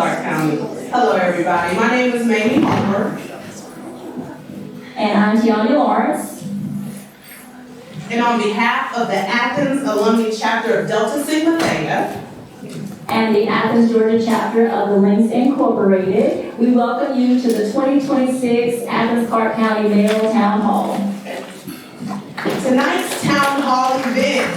Athens-Clarke County. Hello, everybody. My name is Mamie Harper. And I'm Tiana Lawrence. And on behalf of the Athens Alumni Chapter of Delta Sigma Theta and the Athens, Georgia chapter of the Links Incorporated, we welcome you to the 2026 Athens-Clarke County Mayoral Town Hall. Tonight's Town Hall event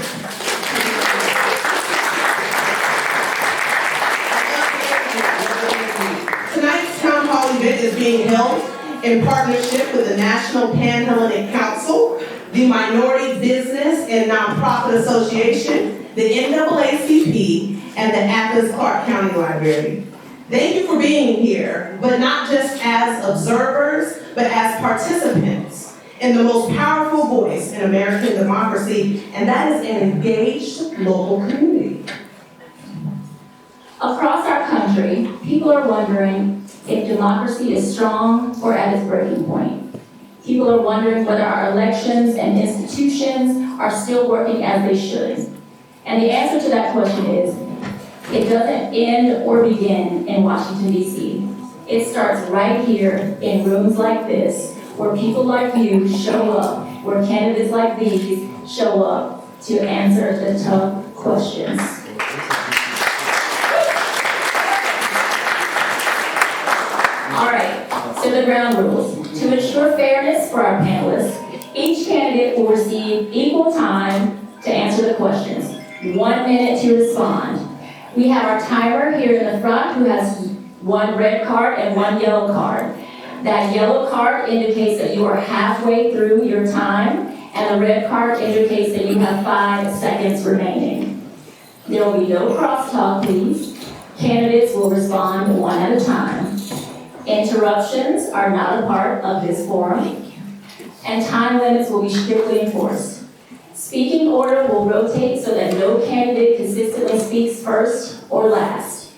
is being held in partnership with the National Pan-Hellenic Council, the Minority Business and Nonprofit Association, the NAACP, and the Athens-Clarke County Library. Thank you for being here, but not just as observers, but as participants in the most powerful voice in American democracy, and that is an engaged local community. Across our country, people are wondering if democracy is strong or at its breaking point. People are wondering whether our elections and institutions are still working as they should. And the answer to that question is, it doesn't end or begin in Washington, D.C. It starts right here in rooms like this, where people like you show up, where candidates like these show up to answer the tough questions. All right, so the ground rules. To ensure fairness for our panelists, each candidate will receive equal time to answer the questions. 1 minute to respond. We have our timer here in the front who has 1 red card and 1 yellow card. That yellow card indicates that you are halfway through your time, and the red card indicates that you have 5 seconds remaining. There will be no crosstalk, please. Candidates will respond one at a time. Interruptions are not a part of this forum, and time limits will be strictly enforced. Speaking order will rotate so that no candidate consistently speaks first or last.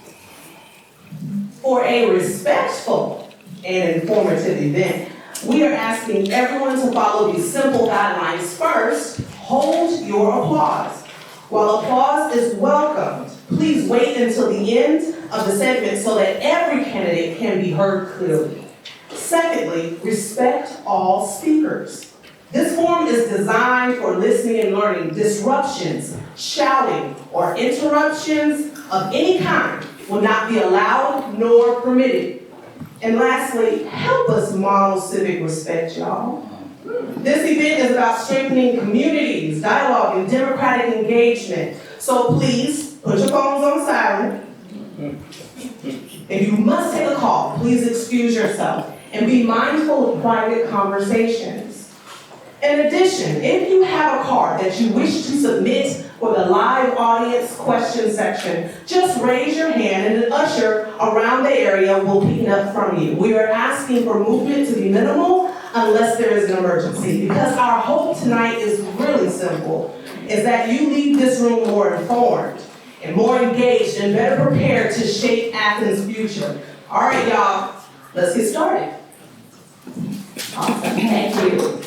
For a respectful and informative event, we are asking everyone to follow these simple guidelines. First, hold your applause. While applause is welcomed, please wait until the end of the segment so that every candidate can be heard clearly. Secondly, respect all speakers. This forum is designed for listening and learning. Disruptions, shouting, or interruptions of any kind will not be allowed nor permitted. And lastly, help us model civic respect, y'all. This event is about strengthening communities, dialogue, and democratic engagement. So please, put your phones on silent. If you must take a call, please excuse yourself and be mindful of private conversations. In addition, if you have a card that you wish to submit for the live audience question section, just raise your hand and an usher around the area will pick it up from you. We are asking for movement to be minimal unless there is an emergency, because our hope tonight is really simple, is that you leave this room more informed and more engaged and better prepared to shape Athens' future. All right, y'all, let's get started. Awesome, thank you.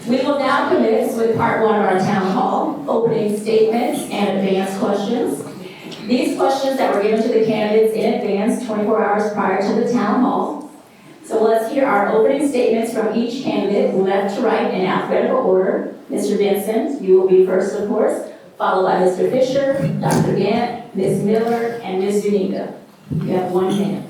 We will now commence with part 1 of our town hall, opening statements and advanced questions. These questions that were given to the candidates in advance 24 hours prior to the town hall. So let's hear our opening statements from each candidate, left to right in alphabetical order. Mr. Denson, you will be first, of course, followed by Mr. Fisher, Dr. Gantt, Ms. Miller, and Ms. Zuniga. You have 1 minute.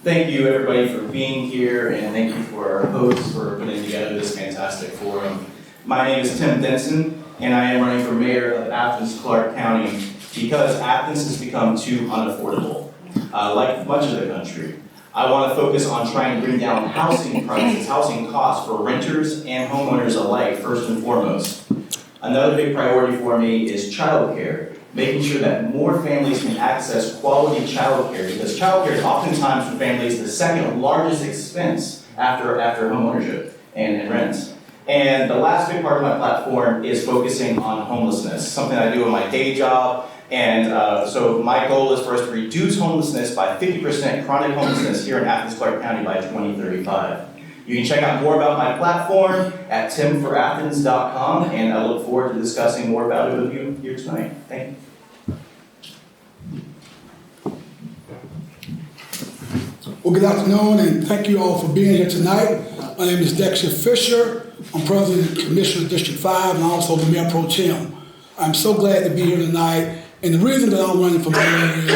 Thank you, everybody, for being here, and thank you for our hosts for putting together this fantastic forum. My name is Tim Denson, and I am running for mayor of Athens-Clarke County because Athens has become too unaffordable, like much of the country. I want to focus on trying to bring down housing prices, housing costs for renters and homeowners alike, first and foremost. Another big priority for me is childcare, making sure that more families can access quality childcare, because childcare is oftentimes for families the second largest expense after homeownership and rent. And the last big part of my platform is focusing on homelessness, something I do in my day job. And so my goal is for us to reduce homelessness by 50%, chronic homelessness here in Athens-Clarke County by 2035. You can check out more about my platform at timforathens.com, and I look forward to discussing more about it with you here tonight. Thank you. Well, good afternoon, and thank you all for being here tonight. My name is Dexter Fisher. I'm President and Commissioner of District 5 and also the Mayor Pro Tem. I'm so glad to be here tonight, and the reason that I'm running for mayor is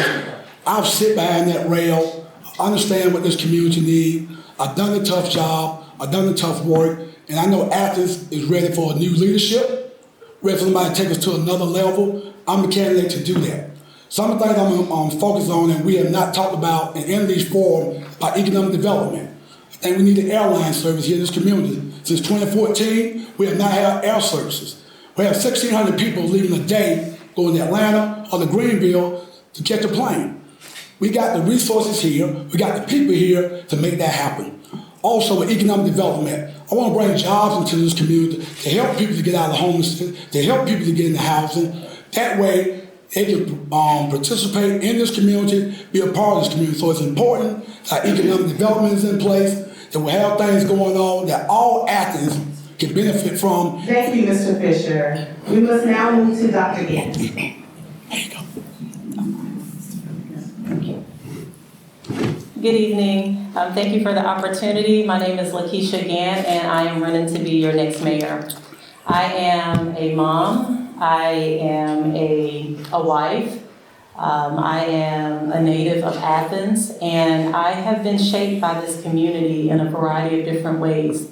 I've sit behind that rail. I understand what this community needs. I've done a tough job. I've done the tough work, and I know Athens is ready for a new leadership, ready for somebody to take us to another level. I'm the candidate to do that. Some of the things I'm focused on and we have not talked about in any of these forums about economic development. I think we need an airline service here in this community. Since 2014, we have not had air services. We have 1,600 people leaving a day going to Atlanta or to Greenville to catch a plane. We got the resources here, we got the people here to make that happen. Also with economic development, I want to bring jobs into this community to help people to get out of homelessness, to help people to get into housing. That way, they can participate in this community, be a part of this community. So it's important that economic development is in place, that we have things going on that all Athens can benefit from. Thank you, Mr. Fisher. We must now move to Dr. Gantt. There you go. Good evening. Thank you for the opportunity. My name is LaKeisha Gantt, and I am running to be your next mayor. I am a mom. I am a wife. I am a native of Athens, and I have been shaped by this community in a variety of different ways.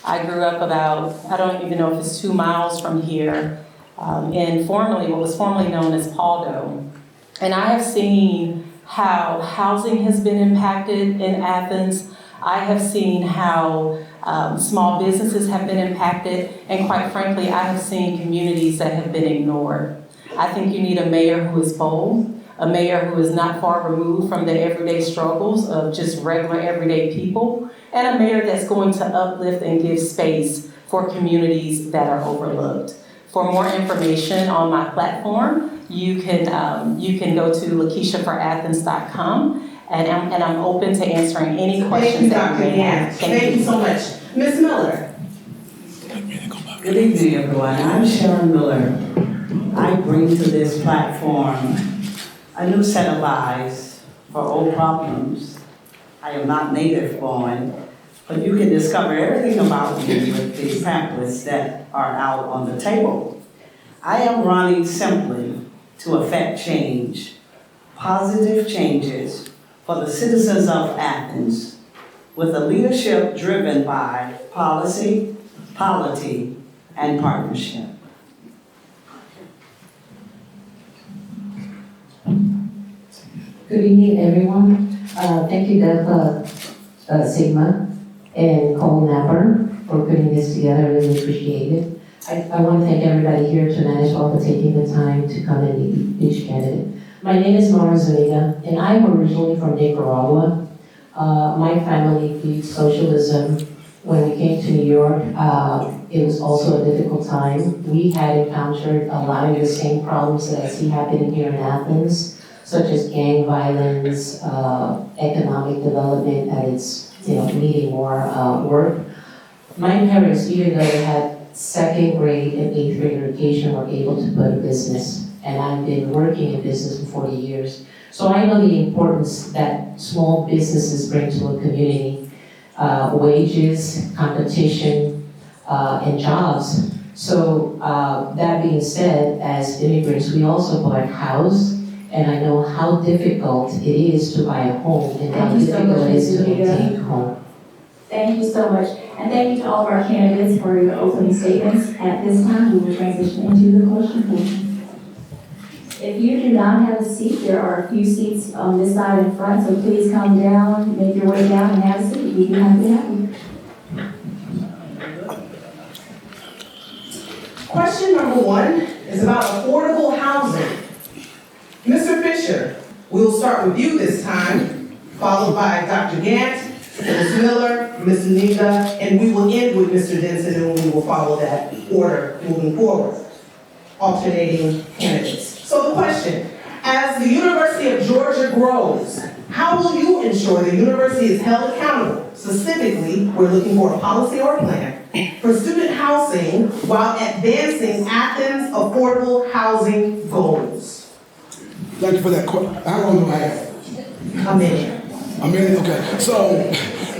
I grew up about, I don't even know if it's 2 miles from here, in what was formerly known as Paldo. And I have seen how housing has been impacted in Athens. I have seen how small businesses have been impacted, and quite frankly, I have seen communities that have been ignored. I think you need a mayor who is bold, a mayor who is not far removed from the everyday struggles of just regular everyday people, and a mayor that's going to uplift and give space for communities that are overlooked. For more information on my platform, you can go to LaKeishaForAthens.com, and I'm open to answering any questions that you may have. Thank you so much. Ms. Miller. Good evening, everyone. I'm Sharon Miller. I bring to this platform a new set of eyes for old problems. I am not native born, but you can discover everything about me with the pamphlets that are out on the table. I am running simply to effect change, positive changes for the citizens of Athens, with a leadership driven by policy, polity, and partnership. Good evening, everyone. Thank you, Delta Sigma and Cole Napper for putting this together. I really appreciate it. I want to thank everybody here tonight as well for taking the time to come and meet each candidate. My name is Zuniga, and I'm originally from Nicaragua. My family viewed socialism. When we came to New York, it was also a difficult time. We had encountered a lot of the same problems that I see happening here in Athens, such as gang violence, economic development that it's needing more work. My parents, even though they had 2nd grade and 8th grade education, were able to put a business, and I've been working in business for 40 years. So I know the importance that small businesses bring to a community, wages, competition, and jobs. So that being said, as immigrants, we also bought house. And I know how difficult it is to buy a home and how difficult it is to obtain a home. Thank you so much. And thank you to all of our candidates for your opening statements. At this time, we will transition into the question portion. If you do not have a seat, there are a few seats on this side and front, so please come down, make your way down and have a seat. We'd be happy to have you. Question number 1 is about affordable housing. Mr. Fisher, we'll start with you this time, followed by Dr. Gantt, Ms. Miller, Ms. Zuniga, and we will end with Mr. Denson, and we will follow that order moving forward, alternating candidates. So the question, as the University of Georgia grows, how will you ensure the university is held accountable? Specifically, we're looking for a policy or a plan for student housing while advancing Athens' affordable housing goals. Thank you for that question. How long do I have? A minute. I mean, okay. So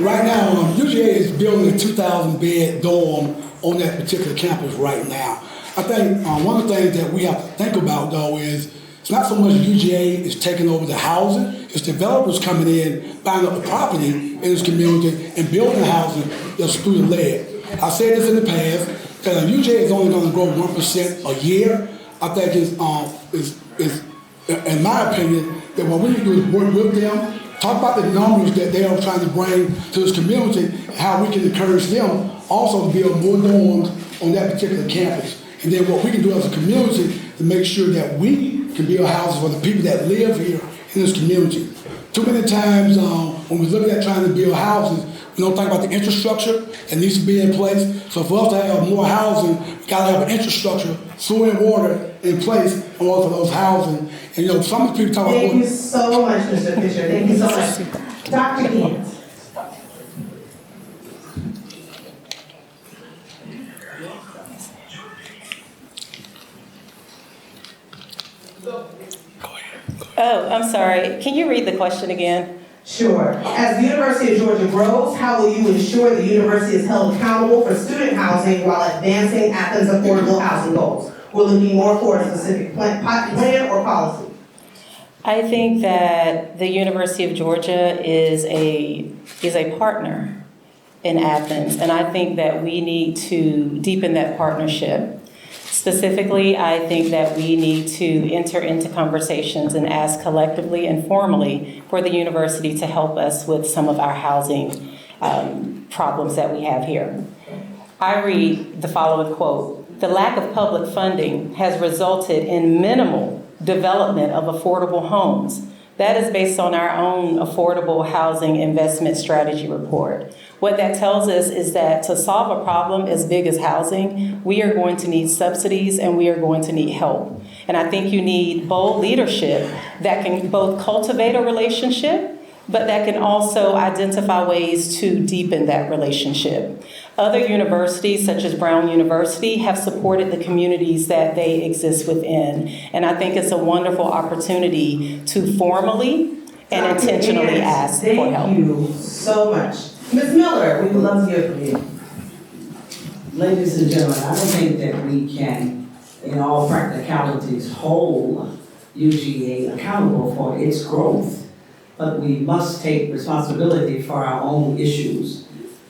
right now, UGA is building a 2,000 bed dorm on that particular campus right now. I think one of the things that we have to think about though is it's not so much UGA is taking over the housing, it's developers coming in, buying up the property in this community and building housing that's student-led. I said this in the past, that UGA is only going to grow 1% a year. I think is in my opinion, that what we need to do is work with them, talk about the numbers that they are trying to bring to this community, and how we can encourage them also to build more dorms on that particular campus. And then what we can do as a community to make sure that we can build houses for the people that live here in this community. Too many times when we look at trying to build houses, we don't think about the infrastructure that needs to be in place. So for us to have more housing, we gotta have an infrastructure, sewer and water in place in order for those housing. And some people talk about— Thank you so much, Mr. Fisher. Thank you so much. Dr. Gantt. Oh, I'm sorry. Can you read the question again? Sure. As the University of Georgia grows, how will you ensure the university is held accountable for student housing while advancing Athens' affordable housing goals? We're looking more for a specific plan or policy. I think that the University of Georgia is a partner in Athens, and I think that we need to deepen that partnership. Specifically, I think that we need to enter into conversations and ask collectively and formally for the university to help us with some of our housing problems that we have here. I read the following quote: "The lack of public funding has resulted in minimal development of affordable homes." That is based on our own affordable housing investment strategy report. What that tells us is that to solve a problem as big as housing, we are going to need subsidies and we are going to need help. And I think you need bold leadership that can both cultivate a relationship, but that can also identify ways to deepen that relationship. Other universities, such as Brown University, have supported the communities that they exist within. And I think it's a wonderful opportunity to formally and intentionally ask for help. Thank you so much. Ms. Miller, we would love to hear from you. Ladies and gentlemen, I don't think that we can, in all practicalities, hold UGA accountable for its growth, but we must take responsibility for our own issues.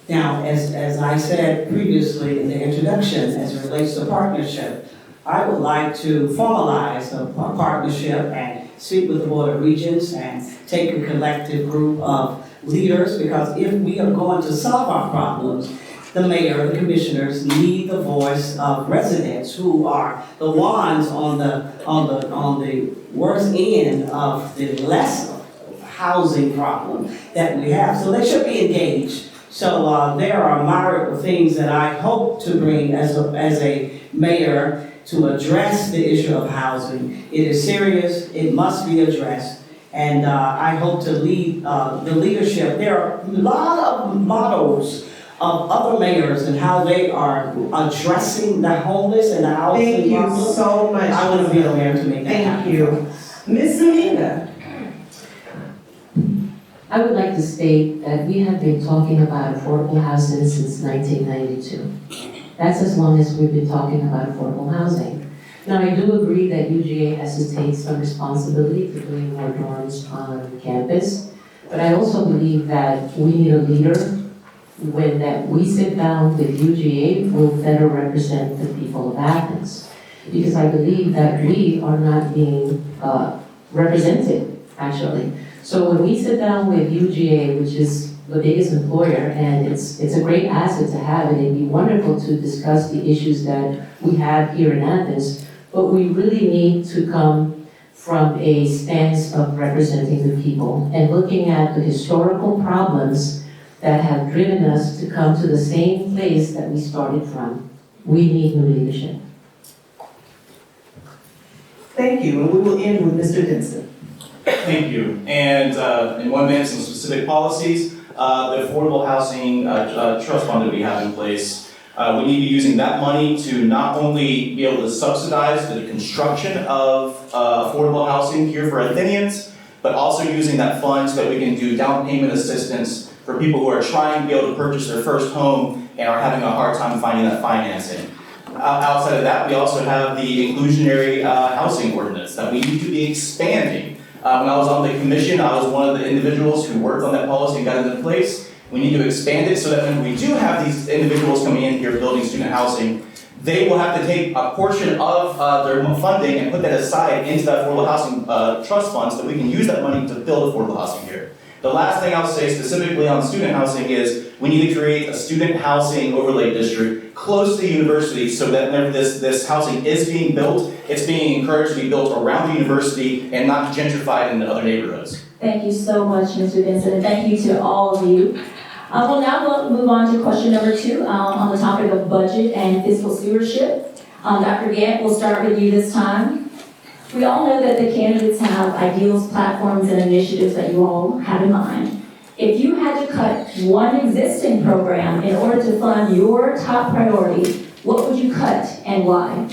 Now, as I said previously in the introduction, as it relates to partnership, I would like to formalize a partnership and speak with the Board of Regents and take a collective group of leaders, because if we are going to solve our problems, the mayor, the commissioners need the voice of residents who are the ones on the worst end of the less housing problem that we have. So they should be engaged. So there are myriad things that I hope to bring as a mayor to address the issue of housing. It is serious, it must be addressed, and I hope to lead the leadership. There are a lot of models of other mayors and how they are addressing the homeless and the housing problem. Thank you so much. I want to be a mayor to make that happen. Thank you. Ms. Zuniga. I would like to state that we have been talking about affordable housing since 1992. That's as long as we've been talking about affordable housing. Now, I do agree that UGA has to take some responsibility to doing more dorms on campus, but I also believe that we need a leader when that we sit down with UGA will better represent the people of Athens. Because I believe that we are not being represented, actually. So when we sit down with UGA, which is the biggest employer, and it's a great asset to have, and it'd be wonderful to discuss the issues that we have here in Athens, but we really need to come from a stance of representing the people and looking at the historical problems that have driven us to come to the same place that we started from. We need new leadership. Thank you, and we will end with Mr. Denson. Thank you. And in 1 minute, some specific policies. The affordable housing trust fund that we have in place, we need to be using that money to not only be able to subsidize the construction of affordable housing here for Athenians, but also using that fund so that we can do down payment assistance for people who are trying to be able to purchase their first home and are having a hard time finding that financing. Outside of that, we also have the inclusionary housing ordinance that we need to be expanding. When I was on the commission, I was one of the individuals who worked on that policy and got it into place. We need to expand it so that when we do have these individuals coming in here building student housing, they will have to take a portion of their funding and put that aside into that affordable housing trust fund so that we can use that money to build affordable housing here. The last thing I'll say specifically on student housing is we need to create a student housing overlay district close to the university so that whenever this housing is being built, it's being encouraged to be built around the university and not gentrified into other neighborhoods. Thank you so much, Mr. Denson, and thank you to all of you. We'll now move on to question number 2 on the topic of budget and fiscal stewardship. Dr. Gantt, we'll start with you this time. We all know that the candidates have ideals, platforms, and initiatives that you all have in mind. If you had to cut one existing program in order to fund your top priority, what would you cut and why?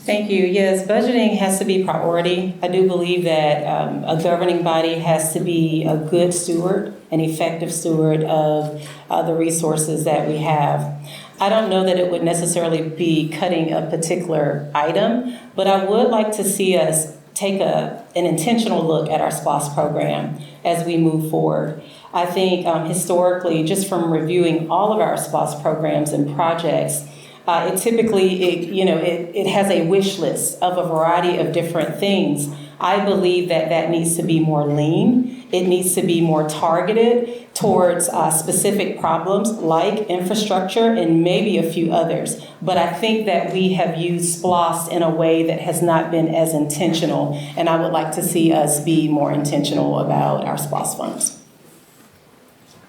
Thank you. Yes, budgeting has to be priority. I do believe that a governing body has to be a good steward, an effective steward of the resources that we have. I don't know that it would necessarily be cutting a particular item, but I would like to see us take an intentional look at our SPOS program as we move forward. I think historically, just from reviewing all of our SPOS programs and projects, it typically, it has a wish list of a variety of different things. I believe that needs to be more lean. It needs to be more targeted towards specific problems like infrastructure and maybe a few others. But I think that we have used SPLOST in a way that has not been as intentional, and I would like to see us be more intentional about our SPLOST funds.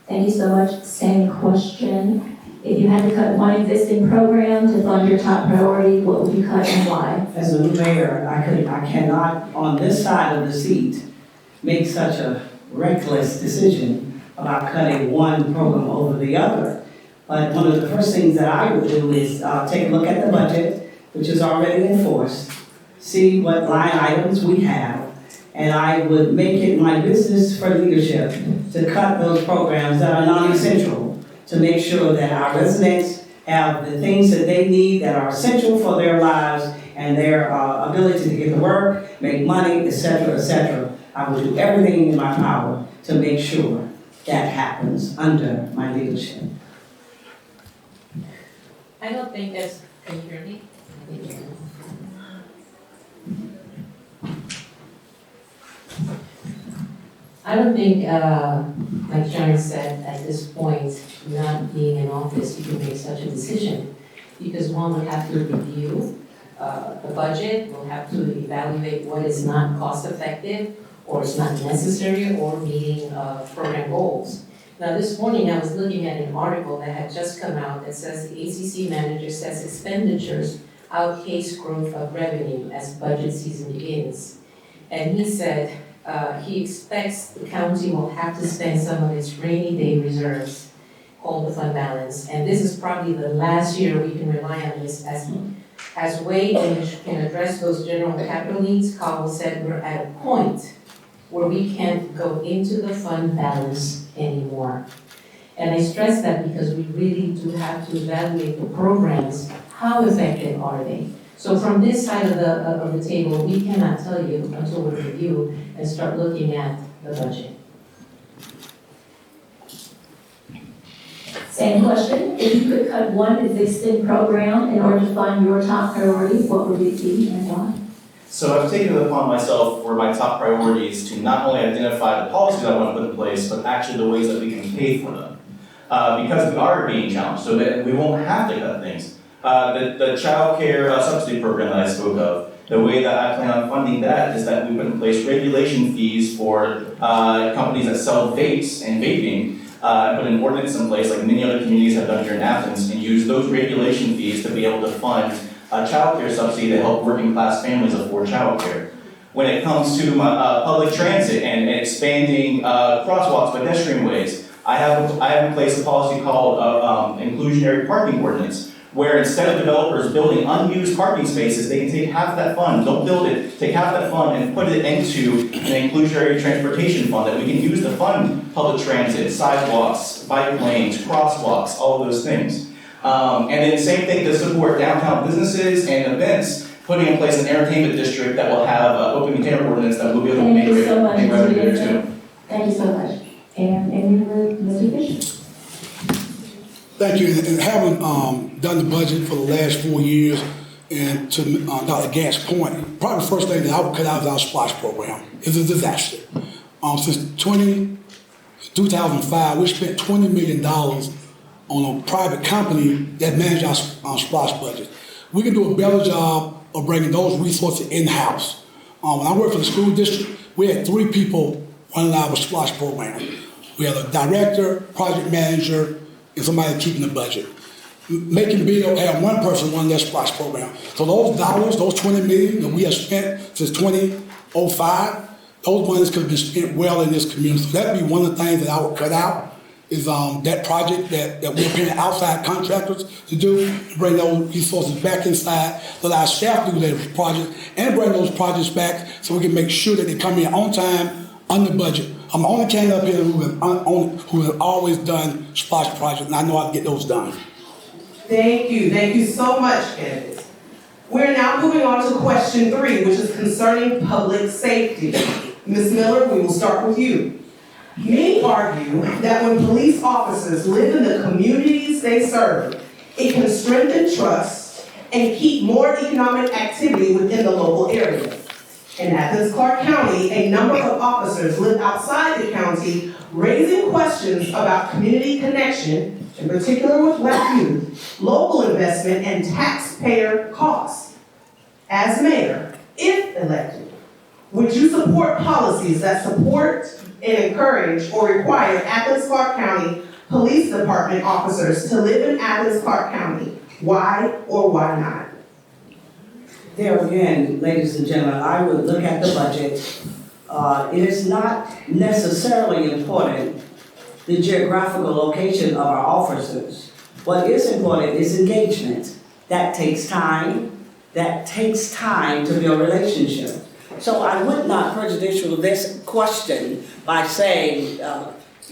Thank you so much. Same question. If you had to cut one existing program to fund your top priority, what would you cut and why? As a new mayor, I cannot, on this side of the seat, make such a reckless decision about cutting one program over the other. But one of the first things that I would do is take a look at the budget, which is already enforced, see what line items we have, and I would make it my business for leadership to cut those programs that are non-essential, to make sure that our residents have the things that they need that are essential for their lives and their ability to get to work, make money, etc., etc. I will do everything in my power to make sure that happens under my leadership. I don't think that's, can you hear me? I don't think, like Sharon said, at this point, not being in office, you can make such a decision. Because one would have to review the budget, we'll have to evaluate what is not cost effective, or is not necessary, or meeting program goals. Now this morning I was looking at an article that had just come out that says the ACC manager says expenditures outpace growth of revenue as budget season begins. And he said he expects the county will have to spend some of its rainy day reserves, called the fund balance. And this is probably the last year we can rely on this as way in which we can address those general capital needs. Cowell said we're at a point where we can't go into the fund balance anymore. And I stress that because we really do have to evaluate the programs. How effective are they? So from this side of the table, we cannot tell you until we review and start looking at the budget. Same question. If you could cut one existing program in order to fund your top priority, what would it be and why? So I've taken it upon myself for my top priorities to not only identify the policies I want to put in place, but actually the ways that we can pay for them. Because we are being challenged, so that we won't have to cut things. The child care subsidy program that I spoke of, the way that I plan on funding that is that we put in place regulation fees for companies that sell vapes and vaping, put an ordinance in place like many other communities have done here in Athens, and use those regulation fees to be able to fund a child care subsidy to help working class families afford child care. When it comes to public transit and expanding crosswalks, pedestrian ways, I have in place a policy called inclusionary parking ordinance, where instead of developers building unused parking spaces, they can take half that fund, don't build it, take half that fund and put it into an inclusionary transportation fund that we can use to fund public transit, sidewalks, bike lanes, crosswalks, all of those things. And then same thing to support downtown businesses and events, putting in place an entertainment district that will have open container ordinance that will be able to make revenue there too. Thank you so much. And Mr. Fisher? Thank you. And having done the budget for the last 4 years, and to Dr. Gantt's point, probably the first thing that I would cut out is our SPLOSH program. It's a disaster. Since 2005, we spent $20 million on a private company that manages our SPLOSH budget. We can do a better job of bringing those resources in-house. When I worked for the school district, we had 3 people running our SPLOSH program. We had a director, project manager, and somebody keeping the budget. Making Bill had 1 person running their SPLOSH program. So those dollars, those $20 million that we have spent since 2005, those monies could have been spent well in this community. So that'd be one of the things that I would cut out, is that project that we're paying outside contractors to do, to bring those resources back inside, let our staff do those projects, and bring those projects back so we can make sure that they come in on time, under budget. I'm the only candidate up here who has always done SPLOSH projects, and I know how to get those done. Thank you so much, candidates. We're now moving on to question 3, which is concerning public safety. Ms. Miller, we will start with you. Many argue that when police officers live in the communities they serve, it can strengthen trust and keep more economic activity within the local area. In Athens-Clarke County, a number of officers live outside the county, raising questions about community connection, in particular with Black youth, local investment, and taxpayer costs. As mayor, if elected, would you support policies that support and encourage or require Athens-Clarke County Police Department officers to live in Athens-Clarke County? Why or why not? There again, ladies and gentlemen, I would look at the budget. It is not necessarily important, the geographical location of our officers. What is important is engagement. That takes time. That takes time to build relationship. So I would not prejudicial this question by saying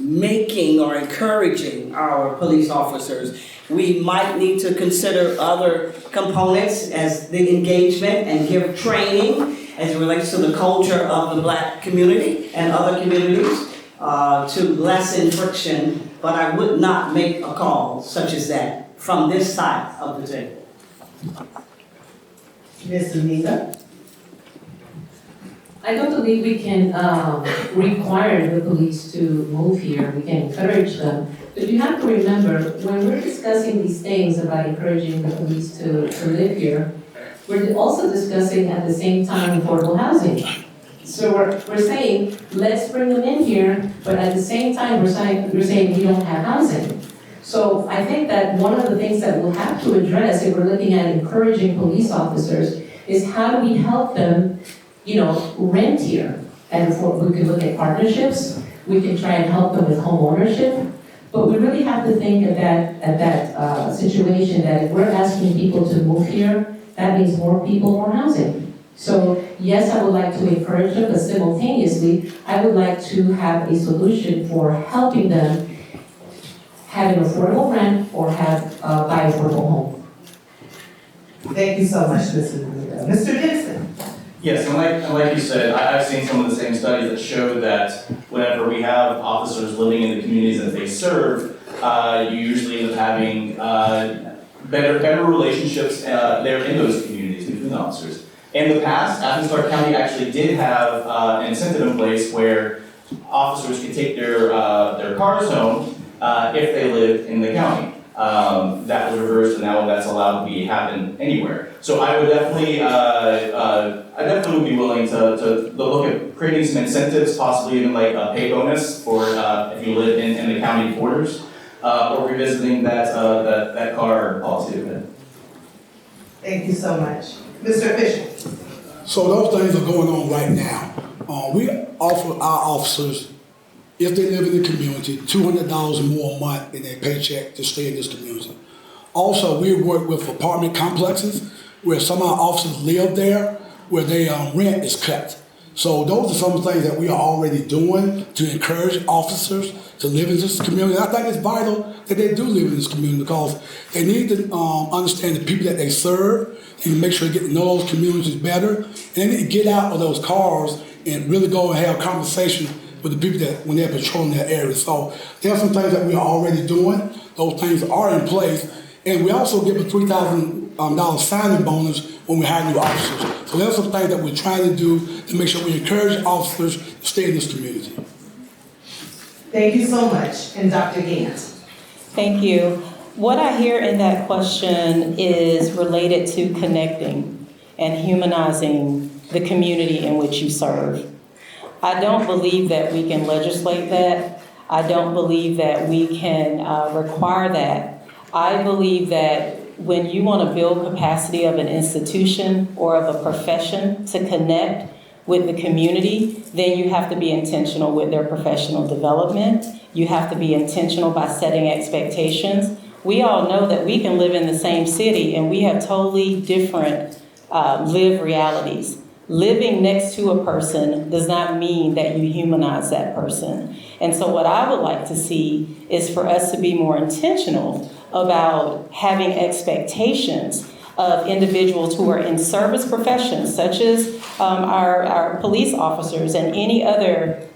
making or encouraging our police officers. We might need to consider other components as the engagement and give training as it relates to the culture of the Black community and other communities to lessen friction, but I would not make a call such as that from this side of the table. Ms. Zuniga? I don't believe we can require the police to move here. We can encourage them. But you have to remember, when we're discussing these things about encouraging the police to live here, we're also discussing at the same time affordable housing. So we're saying, let's bring them in here, but at the same time, we're saying we don't have housing. So I think that one of the things that we'll have to address if we're looking at encouraging police officers is how do we help them, rent here? And we can look at partnerships. We can try and help them with home ownership. But we really have to think of that situation that if we're asking people to move here, that means more people, more housing. So yes, I would like to encourage them, but simultaneously, I would like to have a solution for helping them have an affordable rent or buy an affordable home. Thank you so much, Ms. Zuniga. Mr. Denson? Yes, and like you said, I've seen some of the same studies that show that whenever we have officers living in the communities that they serve, you usually end up having better relationships there in those communities between officers. In the past, Athens-Clarke County actually did have an incentive in place where officers could take their cars home if they lived in the county. That was reversed, and now that's allowed to happen anywhere. So I would definitely, would be willing to look at creating some incentives, possibly even like a pay bonus for if you live in the county borders, or revisiting that car policy. Thank you so much. Mr. Fisher? So those things are going on right now. We offer our officers, if they live in the community, $200 more a month in their paycheck to stay in this community. Also, we work with apartment complexes where some of our officers live there, where their rent is cut. So those are some things that we are already doing to encourage officers to live in this community. And I think it's vital that they do live in this community because they need to understand the people that they serve and make sure they get to know those communities better. And they need to get out of those cars and really go and have conversation with the people that when they're patrolling that area. So there are some things that we are already doing. Those things are in place. And we also give a $3,000 signing bonus when we hire new officers. So there's some things that we're trying to do to make sure we encourage officers to stay in this community. Thank you so much. And Dr. Gantt. Thank you. What I hear in that question is related to connecting and humanizing the community in which you serve. I don't believe that we can legislate that. I don't believe that we can require that. I believe that when you want to build capacity of an institution or of a profession to connect with the community, then you have to be intentional with their professional development. You have to be intentional by setting expectations. We all know that we can live in the same city and we have totally different lived realities. Living next to a person does not mean that you humanize that person. And so what I would like to see is for us to be more intentional about having expectations of individuals who are in service professions, such as our police officers and any other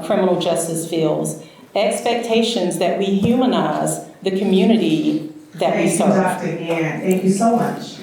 criminal justice fields, expectations that we humanize the community that we serve. Thank you, Dr. Gantt. Thank you so much.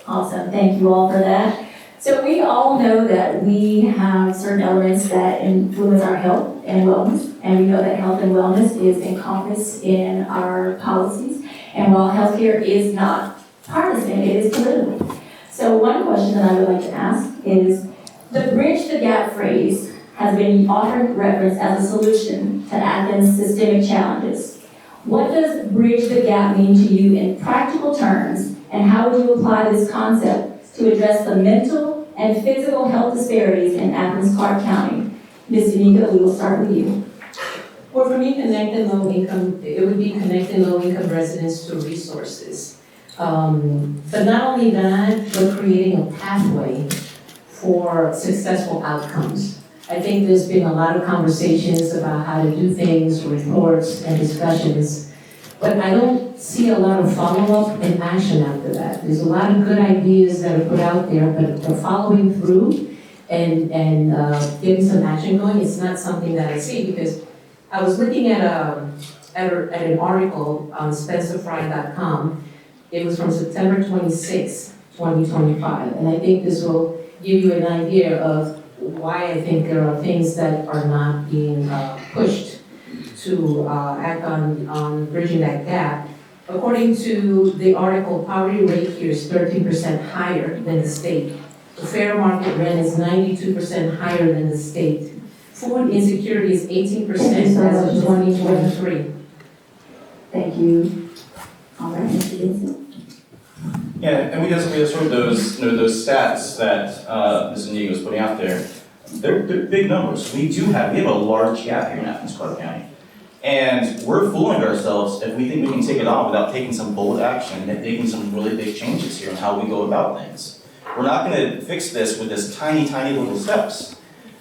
Awesome, thank you all for that. So we all know that we have certain elements that influence our health and wellness, and we know that health and wellness is encompassed in our policies. And while healthcare is not partisan, it is political. So one question that I would like to ask is, the bridge the gap phrase has been often referenced as a solution to Athens' systemic challenges. What does bridge the gap mean to you in practical terms, and how would you apply this concept to address the mental and physical health disparities in Athens-Clarke County? Ms. Zuniga, we will start with you. Well, for me, connecting low-income, it would be connecting low-income residents to resources. But not only that, but creating a pathway for successful outcomes. I think there's been a lot of conversations about how to do things, reports and discussions, but I don't see a lot of follow-up and action after that. There's a lot of good ideas that are put out there, but the following through and getting some action going, it's not something that I see, because I was looking at an article on SpencerFry.com. It was from September 26, 2025, and I think this will give you an idea of why I think there are things that are not being pushed to act on bridging that gap. According to the article, poverty rate here is 13% higher than the state. The fair market rent is 92% higher than the state. Food insecurity is 18% as of 2023. Thank you. All right, Mr. Denson. Yeah, and we just heard those stats that Ms. Zuniga was putting out there. They're big numbers. We have a large gap here in Athens-Clarke County. And we're fooling ourselves if we think we can take it on without taking some bold action and making some really big changes here in how we go about things. We're not going to fix this with this tiny, tiny little steps.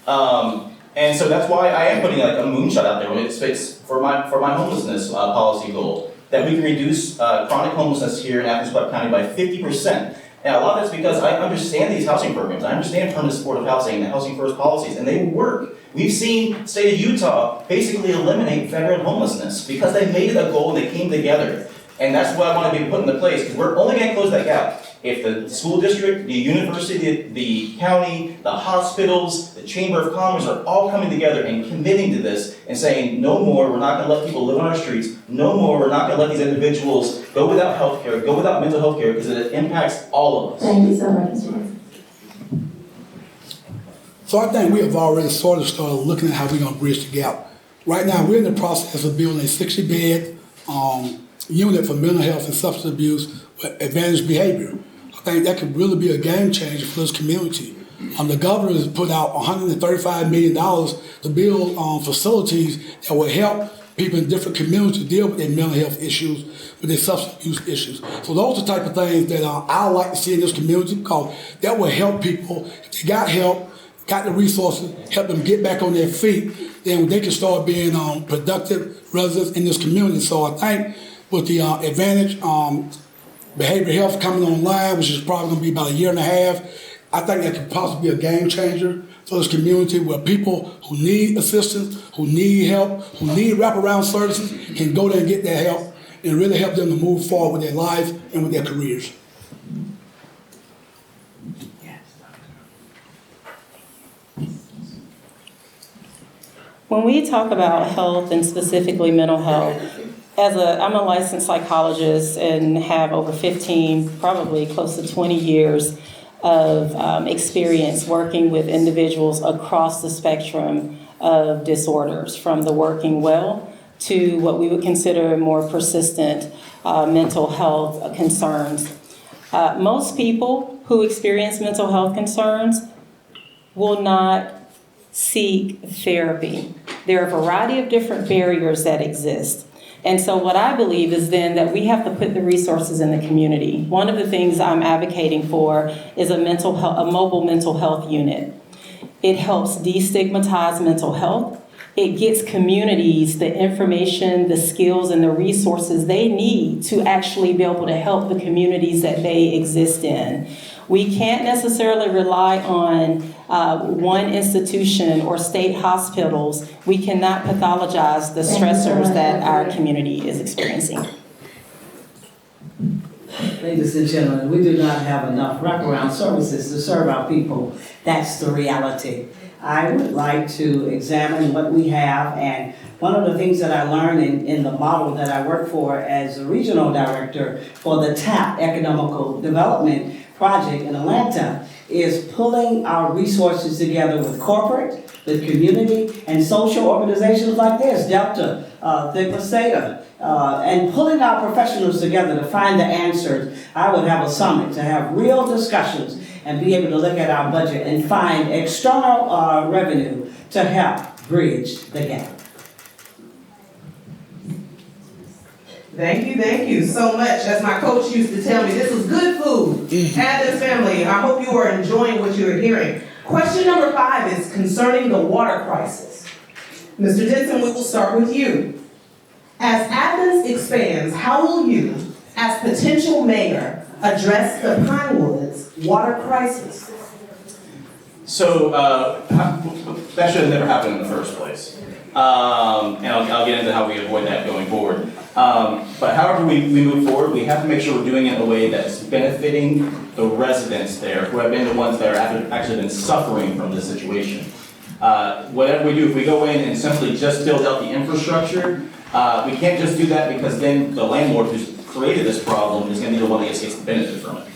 And so that's why I am putting like a moonshot out there. It's for my homelessness policy goal, that we can reduce chronic homelessness here in Athens-Clarke County by 50%. And a lot of that's because I understand these housing programs. I understand permanent supportive housing and housing first policies, and they work. We've seen the state of Utah basically eliminate veteran homelessness because they made it a goal and they came together. And that's what I want to be put into place, because we're only going to close that gap if the school district, the university, the county, the hospitals, the Chamber of Commerce are all coming together and committing to this and saying, no more, we're not going to let people live on our streets. No more, we're not going to let these individuals go without health care, go without mental health care, because it impacts all of us. Thank you so much, Mr. Denson. So I think we have already sort of started looking at how we're going to bridge the gap. Right now, we're in the process of building a 60-bed unit for mental health and substance abuse with advanced behavior. I think that could really be a game changer for this community. The governor has put out $135 million to build facilities that will help people in different communities deal with their mental health issues, with their substance use issues. So those are the type of things that I like to see in this community, because that will help people. If they got help, got the resources, help them get back on their feet, then they can start being productive residents in this community. So I think with the Advantage behavioral health coming online, which is probably going to be about a year and a half, I think that could possibly be a game changer for this community, where people who need assistance, who need help, who need wraparound services can go there and get that help and really help them to move forward with their lives and with their careers. When we talk about health and specifically mental health, I'm a licensed psychologist and have over 15, probably close to 20 years of experience working with individuals across the spectrum of disorders, from the working well to what we would consider more persistent mental health concerns. Most people who experience mental health concerns will not seek therapy. There are a variety of different barriers that exist. And so what I believe is then that we have to put the resources in the community. One of the things I'm advocating for is a mobile mental health unit. It helps destigmatize mental health. It gets communities the information, the skills, and the resources they need to actually be able to help the communities that they exist in. We can't necessarily rely on one institution or state hospitals. We cannot pathologize the stressors that our community is experiencing. Ladies and gentlemen, we do not have enough wraparound services to serve our people. That's the reality. I would like to examine what we have, and one of the things that I learned in the model that I work for as a regional director for the TAP Economical Development Project in Atlanta is pulling our resources together with corporate, with community, and social organizations like this, Delta, Theta, and pulling our professionals together to find the answers. I would have a summit to have real discussions and be able to look at our budget and find external revenue to help bridge the gap. Thank you so much. As my coach used to tell me, this is good food. Athens family, I hope you are enjoying what you're hearing. Question number 5 is concerning the water crisis. Mr. Denson, we will start with you. As Athens expands, how will you, as potential mayor, address the Pinewoods water crisis? So that should have never happened in the first place. And I'll get into how we avoid that going forward. But however we move forward, we have to make sure we're doing it in a way that's benefiting the residents there, who have been the ones that are actually been suffering from this situation. Whatever we do, if we go in and simply just build out the infrastructure, we can't just do that, because then the landlord who's created this problem is going to be the one that gets the benefit from it.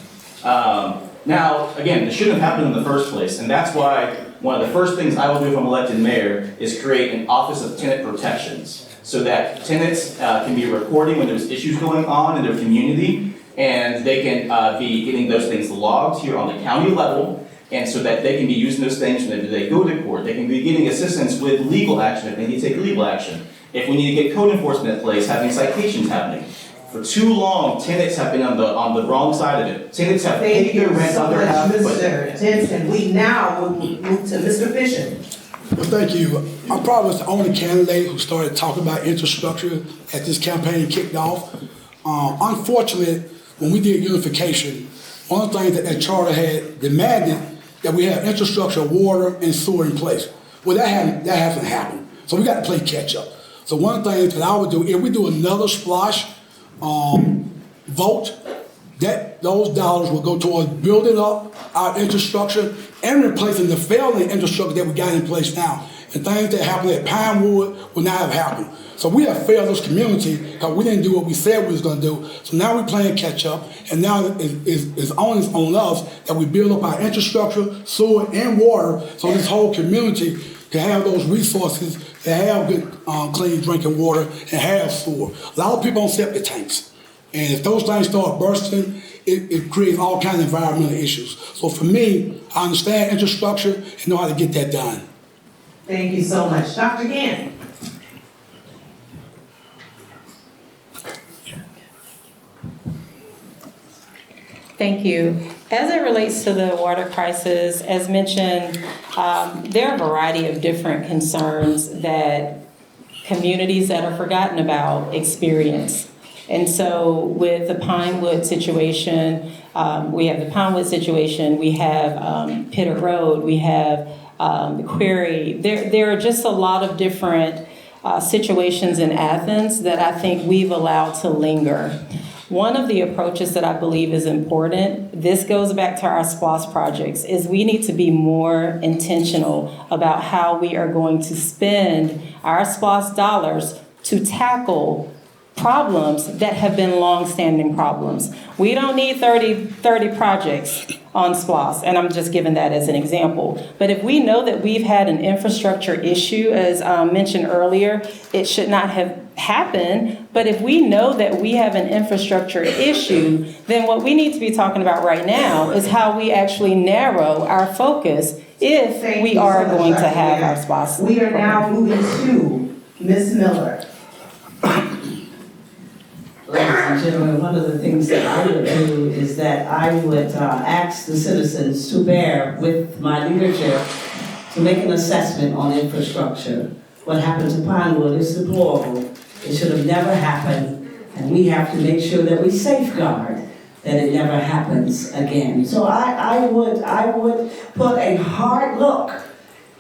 Now, again, this shouldn't have happened in the first place, and that's why one of the first things I will do if I'm elected mayor is create an Office of Tenant Protections, so that tenants can be reporting when there's issues going on in their community, and they can be getting those things logged here on the county level, and so that they can be using those things when they go to court. They can be getting assistance with legal action if they need to take legal action. If we need to get code enforcement in place, having citations happening. For too long, tenants have been on the wrong side of it. Tenants have paid their rent on their half. Mr. Denson, we now will move to Mr. Fisher. Well, thank you. I probably was the only candidate who started talking about infrastructure as this campaign kicked off. Unfortunately, when we did unification, one of the things that charter had demanded that we have infrastructure, water, and sewer in place. Well, that hasn't happened. So we got to play catch up. So one of the things that I would do, if we do another splash vote, that those dollars will go towards building up our infrastructure and replacing the failing infrastructure that we got in place now. And things that happened at Pinewood will not have happened. So we have failed this community because we didn't do what we said we was going to do. So now we're playing catch up, and now it's on us that we build up our infrastructure, sewer, and water, so this whole community can have those resources to have good, clean drinking water and have sewer. A lot of people on septic tanks. And if those things start bursting, it creates all kinds of environmental issues. So for me, I understand infrastructure and know how to get that done. Thank you so much. Dr. Gantt. Thank you. As it relates to the water crisis, as mentioned, there are a variety of different concerns that communities that are forgotten about experience. And so with the Pinewood situation, we have the Pinewood situation, we have Pitter Road, we have the Quarry. There are just a lot of different situations in Athens that I think we've allowed to linger. One of the approaches that I believe is important, this goes back to our SPLOS projects, is we need to be more intentional about how we are going to spend our SPLOS dollars to tackle problems that have been long-standing problems. We don't need 30 projects on SPLOS, and I'm just giving that as an example. But if we know that we've had an infrastructure issue, as mentioned earlier, it should not have happened. But if we know that we have an infrastructure issue, then what we need to be talking about right now is how we actually narrow our focus if we are going to have our SPLOS. We are now moving to Ms. Miller. Ladies and gentlemen, one of the things that I would do is that I would ask the citizens to bear with my leadership to make an assessment on infrastructure. What happened to Pinewood is deplorable. It should have never happened, and we have to make sure that we safeguard that it never happens again. So I would put a hard look,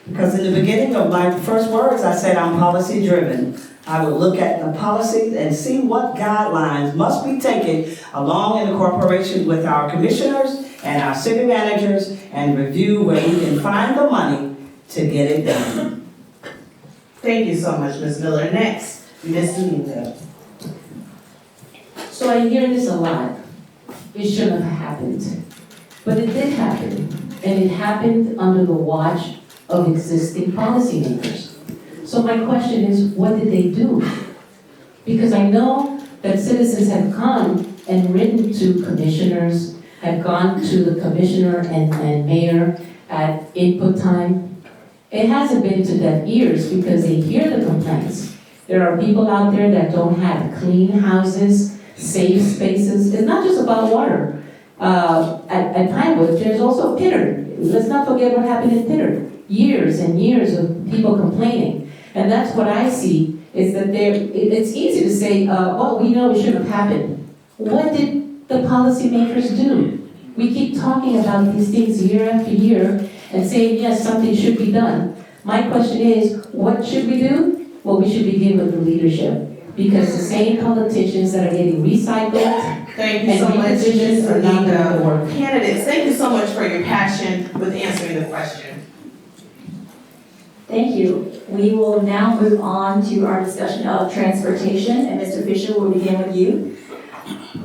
because in the beginning of my first words, I said I'm policy driven. I would look at the policy and see what guidelines must be taken along in cooperation with our commissioners and our city managers and review where we can find the money to get it done. Thank you so much, Ms. Miller. Next, Ms. Zuniga. So I hear this a lot. It shouldn't have happened. But it did happen. And it happened under the watch of existing policymakers. So my question is, what did they do? Because I know that citizens have gone and written to commissioners, have gone to the commissioner and mayor at input time. It hasn't been to deaf ears because they hear the complaints. There are people out there that don't have clean houses, safe spaces. It's not just about water. At Pinewood, there's also Pitter. Let's not forget what happened in Pitter. Years and years of people complaining. And that's what I see, is that it's easy to say, oh, we know it shouldn't have happened. What did the policymakers do? We keep talking about these things year after year and saying, yes, something should be done. My question is, what should we do? Well, we should begin with the leadership. Because the same politicians that are getting recycled Thank you so much, Ms. are not doing the work. Candidates, thank you so much for your passion with answering the question. Thank you. We will now move on to our discussion of transportation, and Mr. Fisher will begin with you.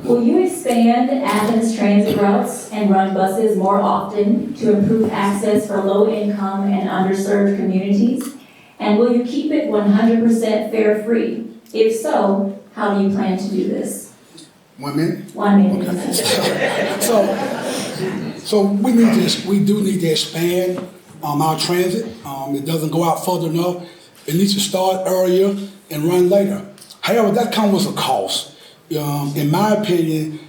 Will you expand Athens transit routes and run buses more often to improve access for low-income and underserved communities? And will you keep it 100% fare-free? If so, how do you plan to do this? 1 minute? 1 minute. Okay. So we do need to expand our transit. It doesn't go out further enough. It needs to start earlier and run later. However, that comes with a cost. In my opinion,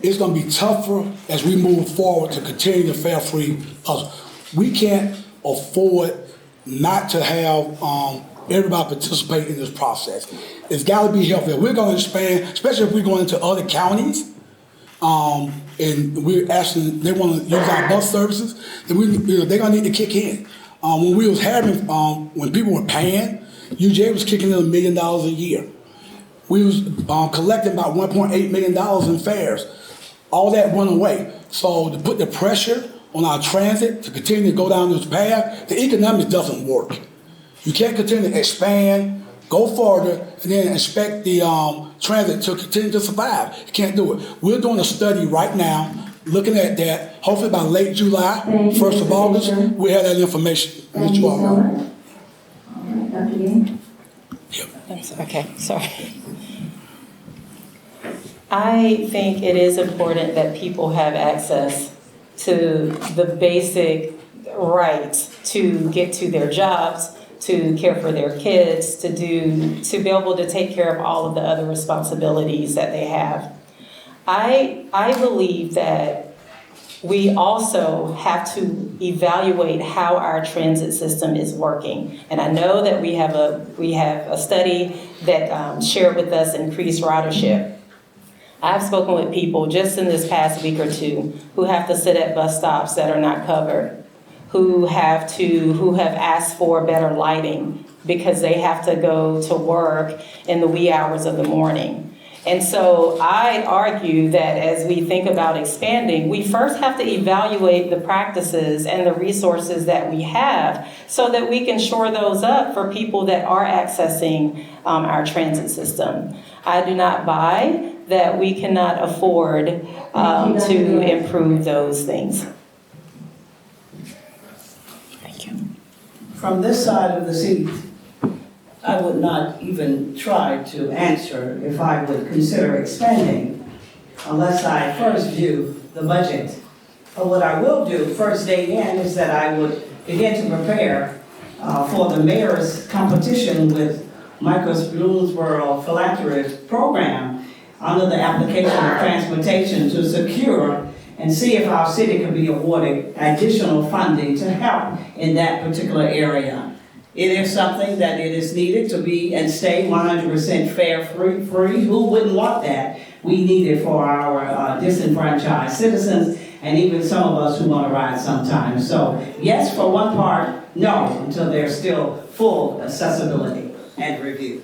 it's going to be tougher as we move forward to continue the fare-free. We can't afford not to have everybody participate in this process. It's got to be healthy. We're going to expand, especially if we're going into other counties, and we're asking, they want to use our bus services, then they're going to need to kick in. When we was having, when people were paying, UJ was kicking in $1 million a year. We was collecting about $1.8 million in fares. All that went away. So to put the pressure on our transit to continue to go down this path, the economics doesn't work. You can't continue to expand, go further, and then expect the transit to continue to survive. You can't do it. We're doing a study right now, looking at that. Hopefully by late July, 1st of August, we have that information. Thank you so much. All right, Dr. Gantt. Okay, sorry. I think it is important that people have access to the basic rights to get to their jobs, to care for their kids, to be able to take care of all of the other responsibilities that they have. I believe that we also have to evaluate how our transit system is working. And I know that we have a study that shared with us increased ridership. I've spoken with people just in this past week or two who have to sit at bus stops that are not covered, who have asked for better lighting because they have to go to work in the wee hours of the morning. And so I argue that as we think about expanding, we first have to evaluate the practices and the resources that we have so that we can shore those up for people that are accessing our transit system. I do not buy that we cannot afford to improve those things. Thank you. From this side of the seat, I would not even try to answer if I would consider expanding unless I first view the budget. But what I will do first day in is that I would begin to prepare for the mayor's competition with Michael's Bloomsboro Philanthropist Program under the application of transportation to secure and see if our city can be awarded additional funding to help in that particular area. It is something that it is needed to be and stay 100% fare free. Who wouldn't want that? We need it for our disenfranchised citizens and even some of us who want to ride sometimes. So yes, for one part, no, until there's still full accessibility and review.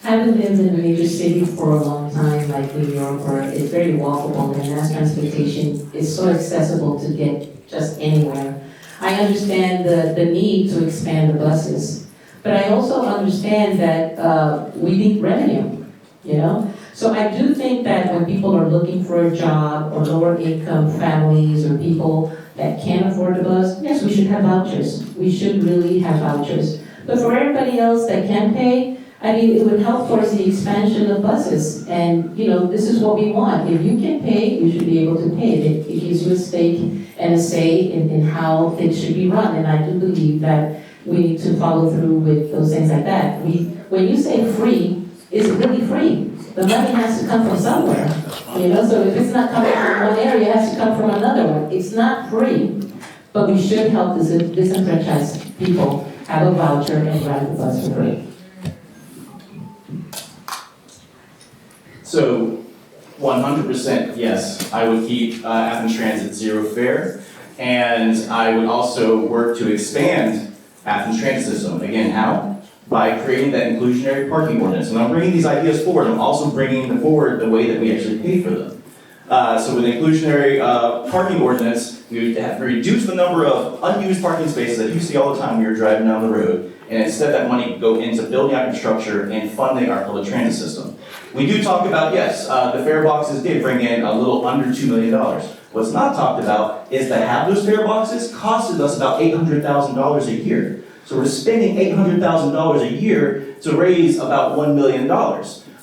Having lived in a major city for a long time, like New York, where it's very walkable and mass transportation is so accessible to get just anywhere. I understand the need to expand the buses, but I also understand that we need revenue, you know? So I do think that when people are looking for a job or lower income families or people that can't afford the bus, yes, we should have vouchers. We should really have vouchers. But for everybody else that can pay, I mean, it would help towards the expansion of buses. And, you know, this is what we want. If you can pay, you should be able to pay. It gives you a stake and a say in how things should be run. And I do believe that we need to follow through with those things like that. When you say free, is it really free? The money has to come from somewhere. You know, so if it's not coming from one area, it has to come from another one. It's not free. But we should help disenfranchised people have a voucher and ride the bus for free. So 100% yes, I would keep Athens Transit zero fare, and I would also work to expand Athens Transit System. Again, how? By creating that inclusionary parking ordinance. And I'm bringing these ideas forward, I'm also bringing forward the way that we actually pay for them. So with the inclusionary parking ordinance, we would have to reduce the number of unused parking spaces that you see all the time when you're driving down the road, and instead that money would go into building out infrastructure and funding our public transit system. We do talk about, yes, the fare boxes did bring in a little under $2 million. What's not talked about is to have those fare boxes costed us about $800,000 a year. So we're spending $800,000 a year to raise about $1 million.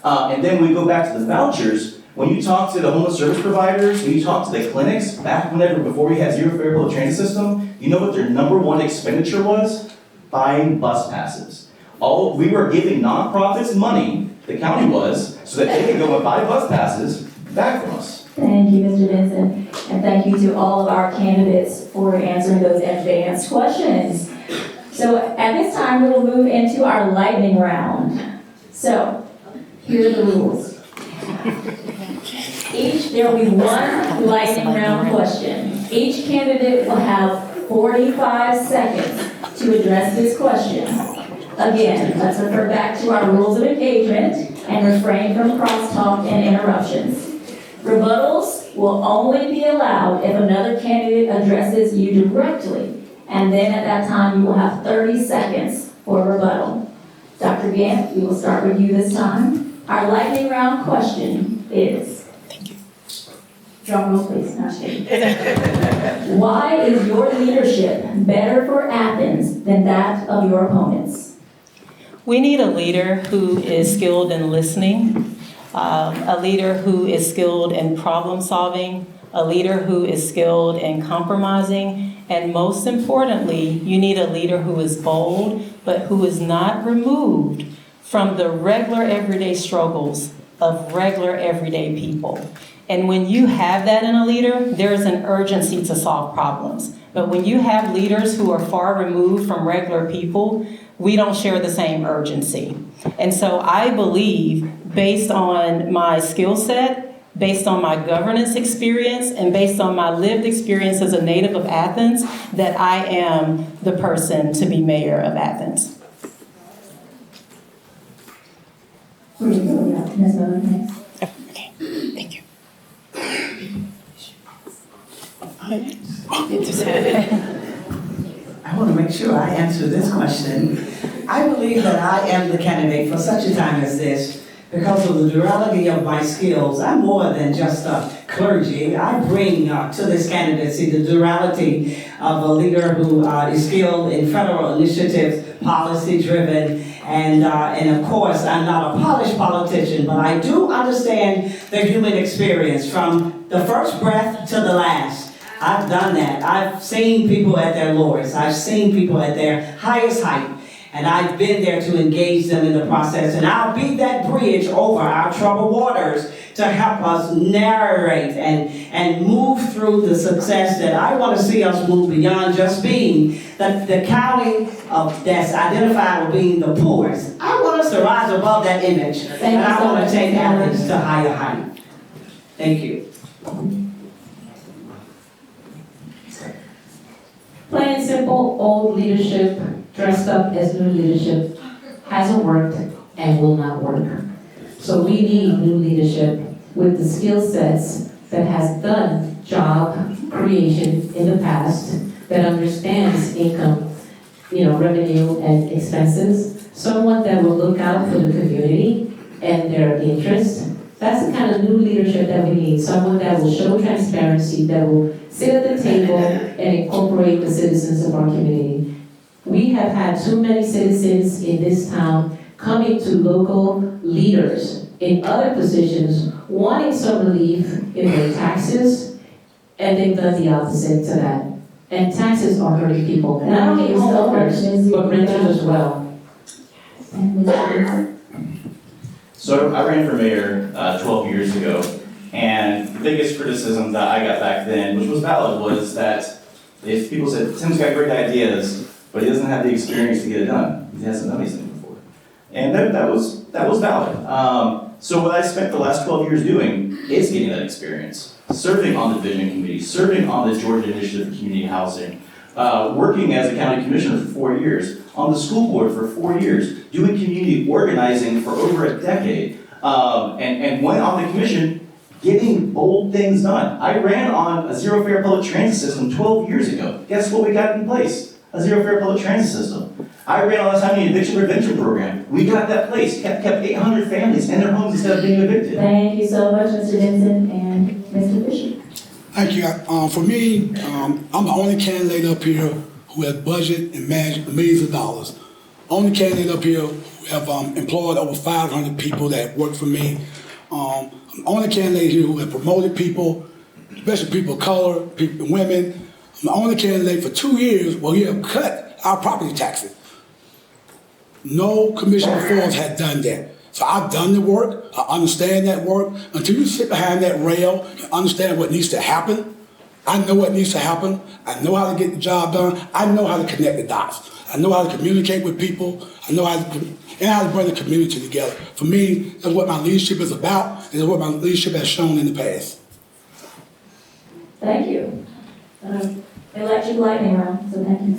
And then we go back to the vouchers. When you talk to the homeless service providers, when you talk to the clinics, before we had zero fare public transit system, you know what their number one expenditure was? Buying bus passes. We were giving nonprofits money, the county was, so that they could go and buy bus passes back from us. Thank you, Mr. Denson, and thank you to all of our candidates for answering those advanced questions. So at this time, we will move into our lightning round. So here are the rules. There will be one lightning round question. Each candidate will have 45 seconds to address this question. Again, let's refer back to our rules of engagement and refrain from crosstalk and interruptions. Rebuttals will only be allowed if another candidate addresses you directly, and then at that time you will have 30 seconds for rebuttal. Dr. Gantt, we will start with you this time. Our lightning round question is, drum roll please, not kidding. Why is your leadership better for Athens than that of your opponents? We need a leader who is skilled in listening, a leader who is skilled in problem solving, a leader who is skilled in compromising, and most importantly, you need a leader who is bold, but who is not removed from the regular everyday struggles of regular everyday people. And when you have that in a leader, there is an urgency to solve problems. But when you have leaders who are far removed from regular people, we don't share the same urgency. And so I believe, based on my skill set, based on my governance experience, and based on my lived experience as a native of Athens, that I am the person to be mayor of Athens. Ms. Miller, next. Okay, thank you. I want to make sure I answer this question. I believe that I am the candidate for such a time as this because of the duality of my skills. I'm more than just a clergy. I bring to this candidacy the duality of a leader who is skilled in federal initiatives, policy-driven, and of course, I'm not a polished politician, but I do understand the human experience from the first breath to the last. I've done that. I've seen people at their lowest. I've seen people at their highest height. And I've been there to engage them in the process. And I'll be that bridge over our troubled waters to help us narrate and move through the success that I want to see us move beyond just being the county that's identified with being the poorest. I want us to rise above that image. And I want to take Athens to higher height. Thank you. Plain and simple, old leadership dressed up as new leadership hasn't worked and will not work. So we need new leadership with the skill sets that has done job creation in the past, that understands income, revenue and expenses, someone that will look out for the community and their interests. That's the kind of new leadership that we need, someone that will show transparency, that will sit at the table and incorporate the citizens of our community. We have had too many citizens in this town coming to local leaders in other positions wanting some relief in their taxes, and they've done the opposite to that. And taxes are hurting people, not only homeowners, but renters as well. So I ran for mayor 12 years ago, and the biggest criticism that I got back then, which was valid, was that if people said, Tim's got great ideas, but he doesn't have the experience to get it done. He hasn't done anything before. And that was valid. So what I spent the last 12 years doing is getting that experience. Serving on the vision committee, serving on the Georgia Initiative for Community Housing, working as a county commissioner for 4 years, on the school board for 4 years, doing community organizing for over a decade, and went on the commission getting bold things done. I ran on a zero fare public transit system 12 years ago. Guess what we got in place? A zero fare public transit system. I ran on the eviction prevention program. We got that place, kept 800 families in their homes instead of being evicted. Thank you so much, Mr. Denson and Mr. Fisher. Thank you. For me, I'm the only candidate up here who has budget and managed millions of dollars. Only candidate up here who have employed over 500 people that work for me. I'm the only candidate here who has promoted people, especially people of color, people, women. I'm the only candidate for 2 years where we have cut our property taxes. No commission before us had done that. So I've done the work, I understand that work. Until you sit behind that rail and understand what needs to happen, I know what needs to happen. I know how to get the job done. I know how to connect the dots. I know how to communicate with people. I know how to bring the community together. For me, that's what my leadership is about, and that's what my leadership has shown in the past. Thank you. Electric lightning round, so thank you.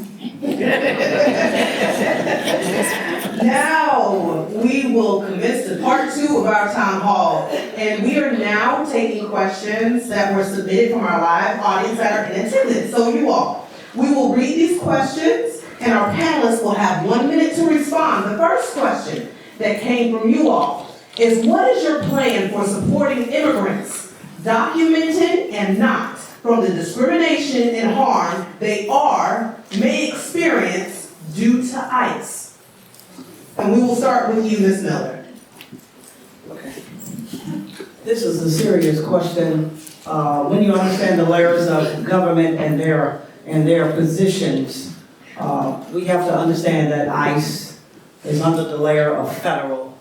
Now, we will commence to part 2 of our town hall. And we are now taking questions that were submitted from our live audience that are in attendance. So you all, we will read these questions and our panelists will have 1 minute to respond. The first question that came from you all is, what is your plan for supporting immigrants, documented and not, from the discrimination and harm they may experience due to ICE? And we will start with you, Ms. Miller. Okay. This is a serious question. When you understand the layers of government and their positions, we have to understand that ICE is under the layer of federal.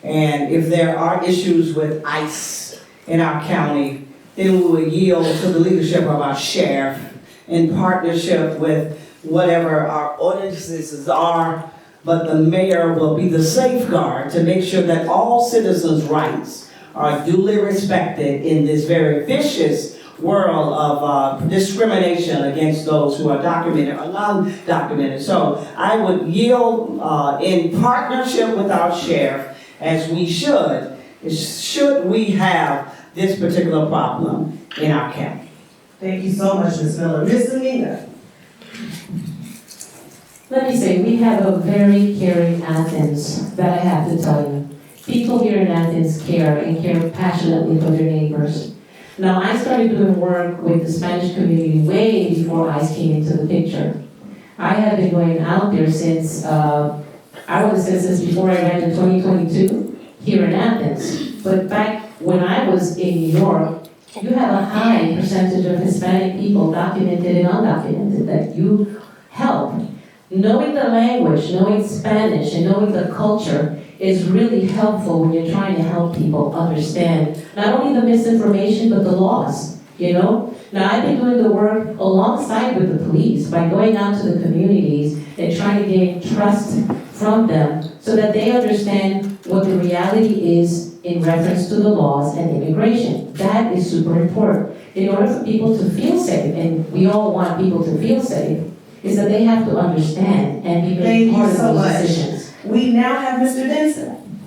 And if there are issues with ICE in our county, then we will yield to the leadership of our sheriff in partnership with whatever our ordinances are, but the mayor will be the safeguard to make sure that all citizens' rights are duly respected in this very vicious world of discrimination against those who are documented or non-documented. So I would yield in partnership with our sheriff, as we should we have this particular problem in our county. Thank you so much, Ms. Miller. Ms. Zuniga. Let me say, we have a very caring Athens that I have to tell you. People here in Athens care and care passionately for their neighbors. Now, I started doing work with the Spanish community way before ICE came into the picture. I have been going out there since, since before I ran in 2022 here in Athens. But back when I was in New York, you have a high percentage of Hispanic people, documented and undocumented, that you help. Knowing the language, knowing Spanish, and knowing the culture is really helpful when you're trying to help people understand not only the misinformation, but the laws, you know? Now, I've been doing the work alongside with the police by going out to the communities and trying to gain trust from them so that they understand what the reality is in reference to the laws and immigration. That is super important. In order for people to feel safe, and we all want people to feel safe, is that they have to understand and be made part of those decisions. We now have Mr. Denson.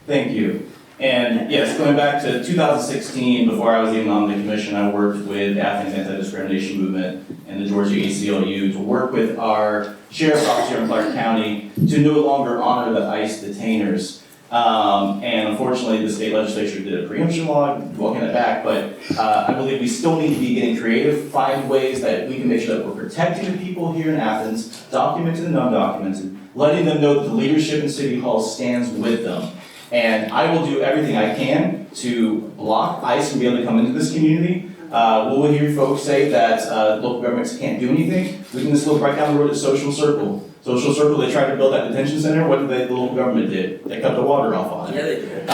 Thank you. And yes, going back to 2016, before I was even on the commission, I worked with Athens Anti-Discrimination Movement and the Georgia ACLU to work with our sheriff's office here in Clarke County to no longer honor the ICE detainers. And unfortunately, the state legislature did a preemption law, walking it back, but I believe we still need to be getting creative, find ways that we can make sure that we're protecting the people here in Athens, documented and non-documented, letting them know that the leadership in City Hall stands with them. And I will do everything I can to block ICE from being able to come into this community. We'll hear folks say that local governments can't do anything. We can just look right down the road at Social Circle. Social Circle, they tried to build that detention center. What did the local government did? They cut the water off on it. Yeah, they did.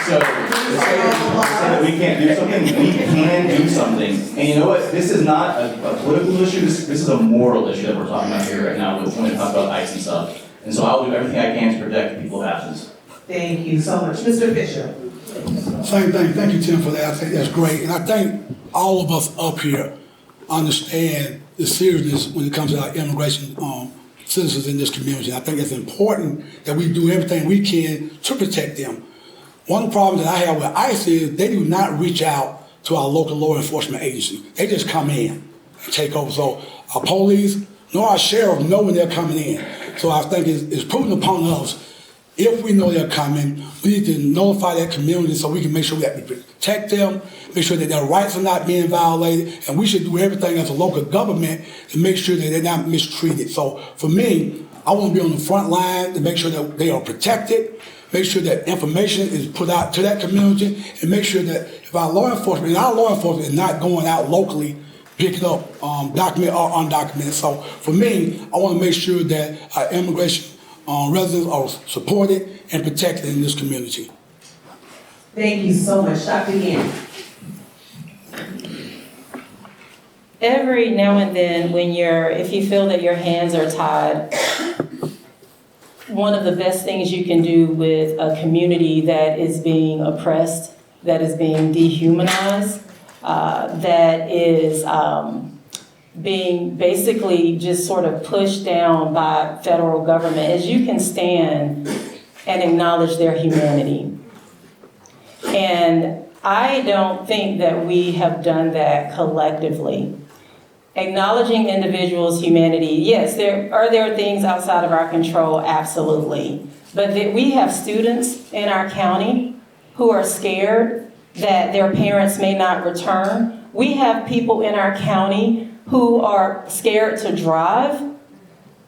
So to say that we can't do something, we can do something. And you know what? This is not a political issue. This is a moral issue that we're talking about here right now when we talk about ICE and stuff. And so I'll do everything I can to protect the people of Athens. Thank you so much. Mr. Fisher. Same thing. Thank you, Tim, for that. I think that's great. And I think all of us up here understand the seriousness when it comes to our immigration citizens in this community. I think it's important that we do everything we can to protect them. One problem that I have with ICE is they do not reach out to our local law enforcement agency. They just come in and take over. So our police nor our sheriff know when they're coming in. So I think it's prudent upon us, if we know they're coming, we need to notify that community so we can make sure that we protect them, make sure that their rights are not being violated, and we should do everything as a local government to make sure that they're not mistreated. So for me, I want to be on the front line to make sure that they are protected, make sure that information is put out to that community, and make sure that if our law enforcement is not going out locally, picking up documented or undocumented. So for me, I want to make sure that our immigration residents are supported and protected in this community. Thank you so much. Dr. Gantt. Every now and then if you feel that your hands are tied, one of the best things you can do with a community that is being oppressed, that is being dehumanized, that is being basically just sort of pushed down by federal government, is you can stand and acknowledge their humanity. And I don't think that we have done that collectively. Acknowledging individuals' humanity, yes, there are things outside of our control, absolutely. But that we have students in our county who are scared that their parents may not return. We have people in our county who are scared to drive.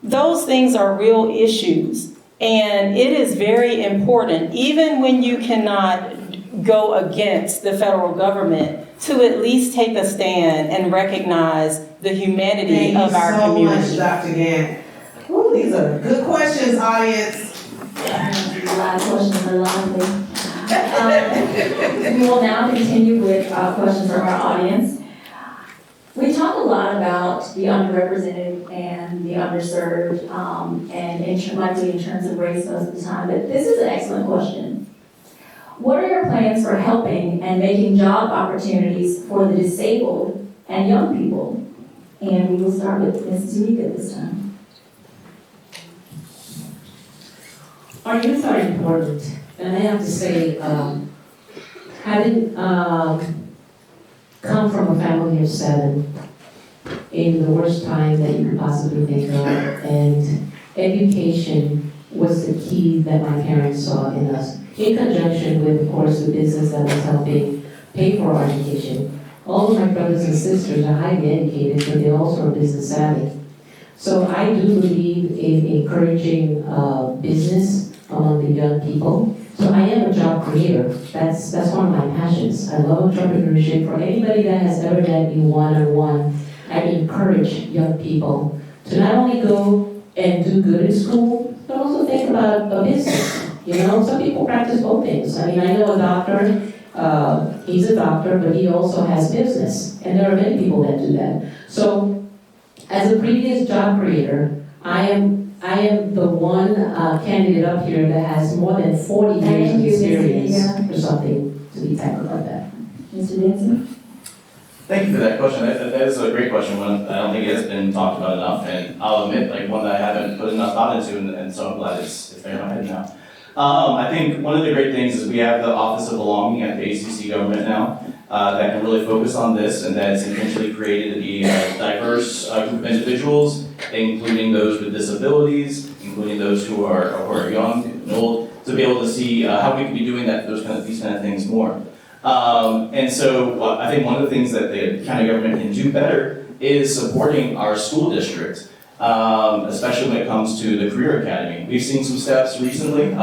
Those things are real issues. And it is very important, even when you cannot go against the federal government, to at least take a stand and recognize the humanity of our community. Thank you so much, Dr. Gantt. Ooh, these are good questions, audience. A lot of questions are lively. We will now continue with questions from our audience. We talk a lot about the underrepresented and the underserved, and likely in terms of race most of the time, but this is an excellent question. What are your plans for helping and making job opportunities for the disabled and young people? And we will start with Ms. Zuniga this time. Our youth are important, and I have to say, having come from a family of 7 in the worst time that you could possibly think of, and education was the key that my parents saw in us, in conjunction with, of course, the business that was helping pay for our education. All of my brothers and sisters are highly educated, but they also are business savvy. So I do believe in encouraging business among the young people. So I am a job creator. That's one of my passions. I love entrepreneurship. For anybody that has ever met me one-on-one, I encourage young people to not only go and do good in school, but also think about a business. You know, some people practice both things. I mean, I know a doctor, he's a doctor, but he also has business. And there are many people that do that. So as a previous job creator, I am the one candidate up here that has more than 40 years of experience or something to be tackled about that. Mr. Denson? Thank you for that question. That is a great question, one I don't think it has been talked about enough, and I'll admit, like, one that I haven't put enough thought into, and so I'm glad it's there in my head now. I think one of the great things is we have the Office of Belonging at the ACC government now that can really focus on this, and that is intentionally created to be a diverse group of individuals, including those with disabilities, including those who are young and old, to be able to see how we can be doing these kind of things more. And so I think one of the things that the county government can do better is supporting our school district, especially when it comes to the Career Academy. We've seen some steps recently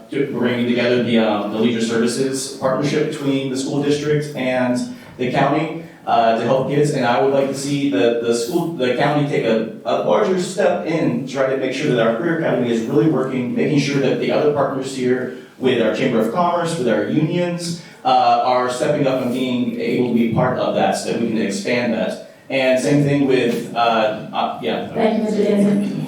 bringing together the Leisure Services partnership between the school district and the county to help kids, and I would like to see the county take a larger step in to try to make sure that our Career Academy is really working, making sure that the other partners here with our Chamber of Commerce, with our unions, are stepping up and being able to be part of that so that we can expand that. And same thing with, Thank you, Mr. Denson.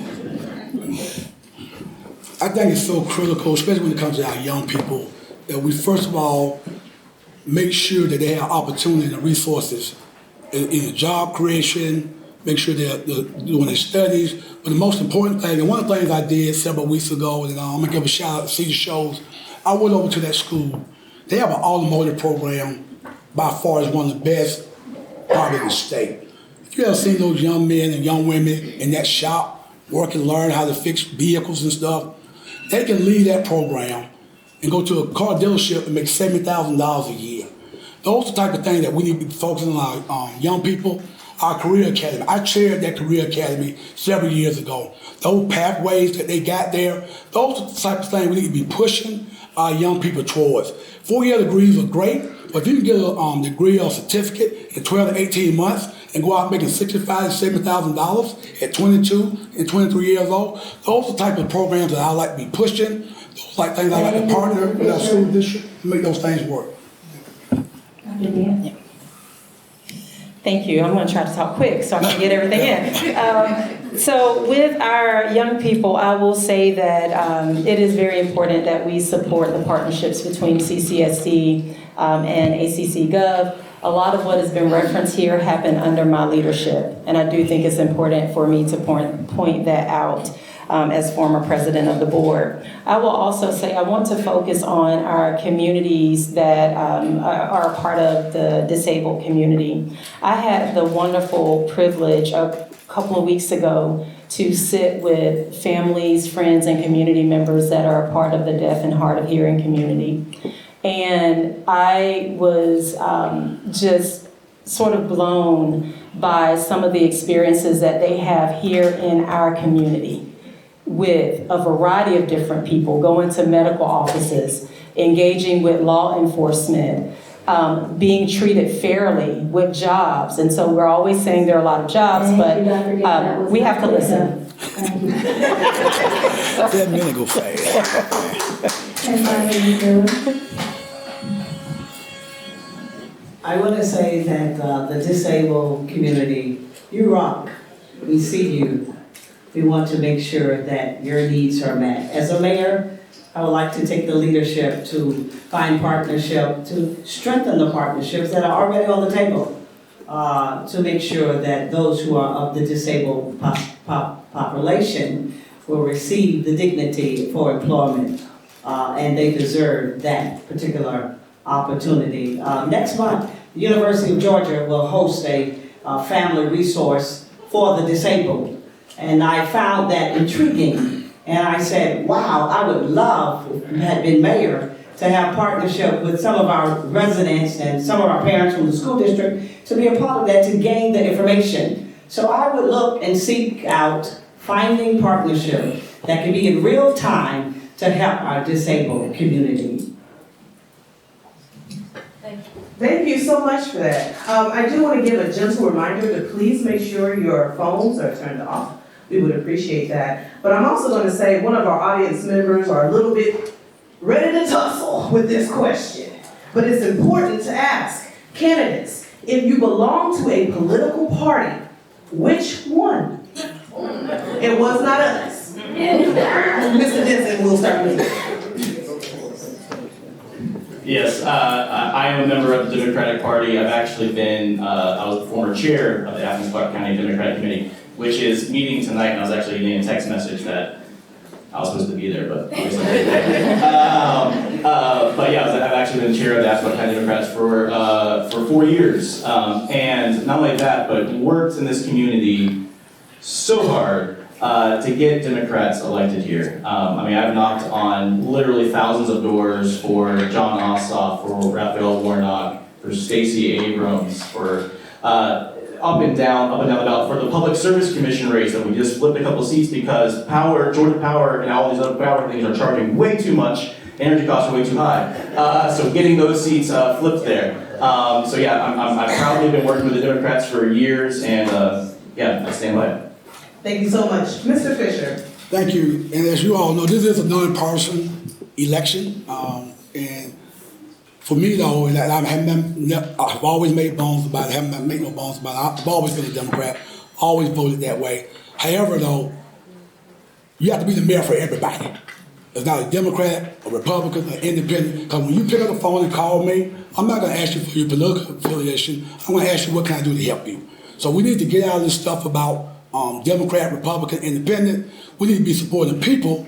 I think it's so critical, especially when it comes to our young people, that we first of all make sure that they have opportunity and resources in job creation, make sure they're doing their studies. But the most important thing, and one of the things I did several weeks ago, and I'm gonna give a shout out to Cedar Shows, I went over to that school. They have an automotive program, by far is one of the best probably in the state. If you ever seen those young men and young women in that shop work and learn how to fix vehicles and stuff, they can leave that program and go to a car dealership and make $70,000 a year. Those are the type of things that we need to be focusing on our young people. Our Career Academy, I chaired that Career Academy several years ago. Those pathways that they got there, those are the type of things we need to be pushing our young people towards. 4-year degrees are great, but if you can get a degree or certificate in 12 to 18 months and go out making $65,000 to $70,000 at 22 and 23 years old, those are the type of programs that I like to be pushing. Those are things I like to partner with our school district to make those things work. Thank you. I'm going to try to talk quick so I can get everything in. So with our young people, I will say that it is very important that we support the partnerships between CCSD and ACC Gov. A lot of what has been referenced here happened under my leadership, and I do think it's important for me to point that out as former president of the board. I will also say I want to focus on our communities that are a part of the disabled community. I had the wonderful privilege a couple of weeks ago to sit with families, friends, and community members that are a part of the deaf and hard of hearing community. And I was just sort of blown by some of the experiences that they have here in our community with a variety of different people, going to medical offices, engaging with law enforcement, being treated fairly with jobs. And so we're always saying there are a lot of jobs, but we have to listen. That minute go fast. And my name is Shelia. I want to say that the disabled community, you rock. We see you. We want to make sure that your needs are met. As a mayor, I would like to take the leadership to find partnership, to strengthen the partnerships that are already on the table, to make sure that those who are of the disabled population will receive the dignity for employment, and they deserve that particular opportunity. Next month, the University of Georgia will host a family resource for the disabled. And I found that intriguing. And I said, wow, I would love, if I had been mayor, to have partnership with some of our residents and some of our parents from the school district to be a part of that, to gain the information. So I would look and seek out finding partnership that can be in real time to help our disabled community. Thank you so much for that. I do want to give a gentle reminder to please make sure your phones are turned off. We would appreciate that. But I'm also going to say one of our audience members are a little bit ready to tussle with this question. But it's important to ask candidates, if you belong to a political party, which one? It was not us. Mr. Denson, we'll start with you. Yes, I am a member of the Democratic Party. I've actually been, I was the former chair of the Athens-Clarke County Democratic Committee, which is meeting tonight, and I was actually getting a text message that I was supposed to be there, but obviously but yeah, I've actually been chair of the Athens-Clarke County Democrats for 4 years. And not only that, but worked in this community so hard to get Democrats elected here. I mean, I've knocked on literally thousands of doors for John Ossoff, for Raphael Warnock, for Stacey Abrams, for up and down the ballot, for the Public Service Commission race that we just flipped a couple seats because Georgia Power and all these other power things are charging way too much. Energy costs are way too high. So getting those seats flipped there. So yeah, I've proudly been working with the Democrats for years, and yeah, I stand by it. Thank you so much. Mr. Fisher. Thank you. And as you all know, this is a nonpartisan election. And for me, though, I've always made bones about it. I haven't made no bones about it. I've always been a Democrat, always voted that way. However, though, you have to be the mayor for everybody. It's not a Democrat, a Republican, an independent. Because when you pick up the phone and call me, I'm not going to ask you for your political affiliation. I'm going to ask you what can I do to help you. So we need to get out of this stuff about Democrat, Republican, independent. We need to be supporting people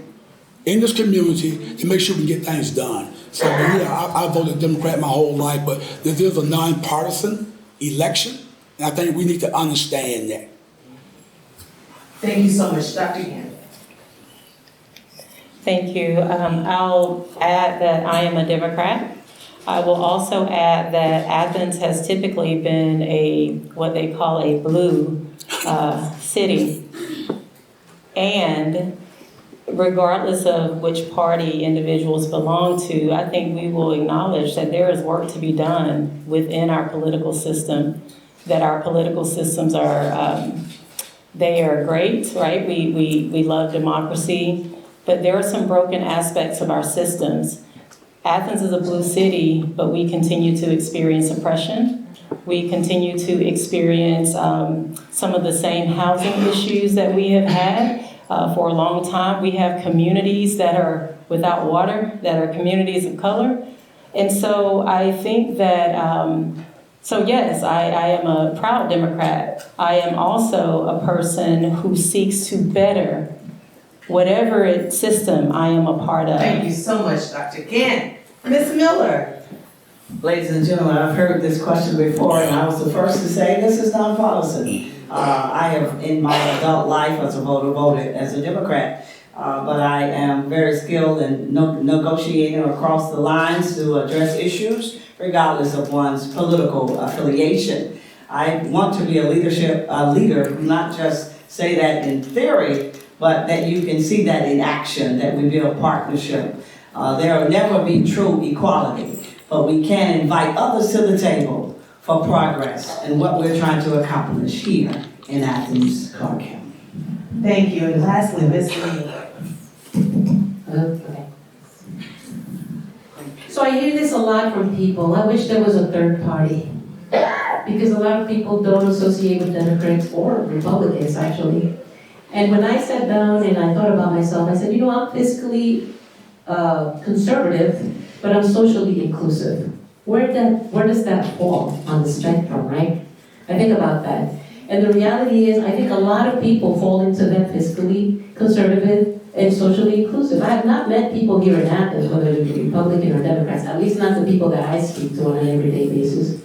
in this community to make sure we get things done. So yeah, I voted Democrat my whole life, but this is a nonpartisan election, and I think we need to understand that. Thank you so much, Dr. Gantt. Thank you. I'll add that I am a Democrat. I will also add that Athens has typically been what they call a blue city. And regardless of which party individuals belong to, I think we will acknowledge that there is work to be done within our political system, that our political systems are, they are great, right? We love democracy, but there are some broken aspects of our systems. Athens is a blue city, but we continue to experience oppression. We continue to experience some of the same housing issues that we have had for a long time. We have communities that are without water, that are communities of color. And so I think that, so yes, I am a proud Democrat. I am also a person who seeks to better whatever system I am a part of. Thank you so much, Dr. Gantt. Ms. Miller. Ladies and gentlemen, I've heard this question before, and I was the first to say this is nonpartisan. I have, in my adult life as a voter, voted as a Democrat, but I am very skilled in negotiating across the lines to address issues, regardless of one's political affiliation. I want to be a leader, not just say that in theory, but that you can see that in action, that we build partnership. There will never be true equality, but we can invite others to the table for progress and what we're trying to accomplish here in Athens-Clarke County. Thank you, and lastly, Ms. Zuniga. Okay. So I hear this a lot from people. I wish there was a third party. Because a lot of people don't associate with Democrats or Republicans, actually. And when I sat down and I thought about myself, I said, I'm fiscally conservative, but I'm socially inclusive. Where does that fall on the spectrum, right? I think about that. And the reality is, I think a lot of people fall into that fiscally conservative and socially inclusive. I have not met people here in Athens, whether it be Republican or Democrats, at least not the people that I speak to on an everyday basis,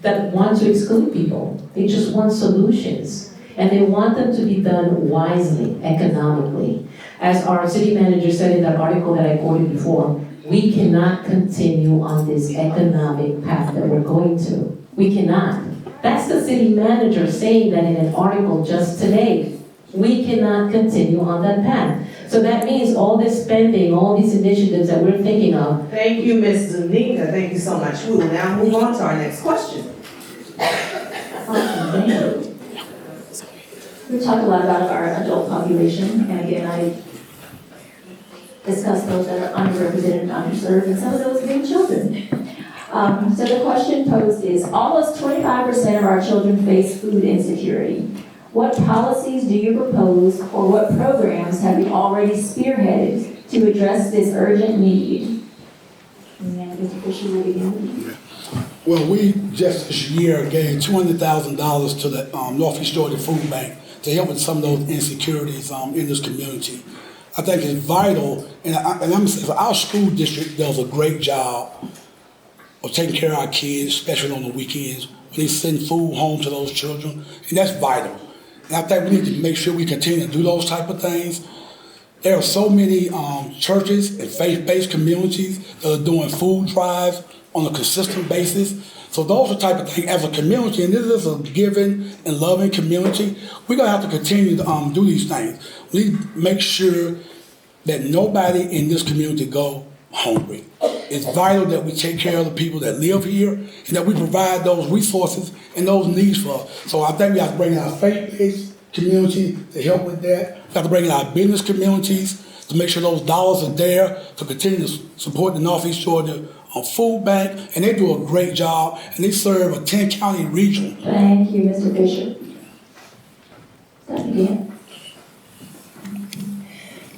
that want to exclude people. They just want solutions. And they want them to be done wisely, economically. As our city manager said in that article that I quoted before, we cannot continue on this economic path that we're going to. We cannot. That's the city manager saying that in an article just today. We cannot continue on that path. So that means all this spending, all these initiatives that we're thinking of. Thank you, Ms. Zuniga. Thank you so much. We will now move on to our next question. We talk a lot about our adult population, and again, I discussed those that are underrepresented and underserved, and some of those being children. So the question posed is, almost 25% of our children face food insecurity. What policies do you propose, or what programs have you already spearheaded to address this urgent need? And Mr. Fisher will begin. Well, we just this year gave $200,000 to the Northeast Georgia Food Bank to help with some of those insecurities in this community. I think it's vital, and I'm saying our school district does a great job of taking care of our kids, especially on the weekends, when they send food home to those children, and that's vital. And I think we need to make sure we continue to do those type of things. There are so many churches and faith-based communities that are doing food drives on a consistent basis. So those are the type of things as a community, and this is a giving and loving community, we're gonna have to continue to do these things. We need to make sure that nobody in this community go hungry. It's vital that we take care of the people that live here and that we provide those resources and those needs for us. So I think we have to bring in our faith-based community to help with that. We have to bring in our business communities to make sure those dollars are there to continue to support the Northeast Georgia Food Bank, and they do a great job, and they serve a 10-county region. Thank you, Mr. Fisher. Dr. Gantt.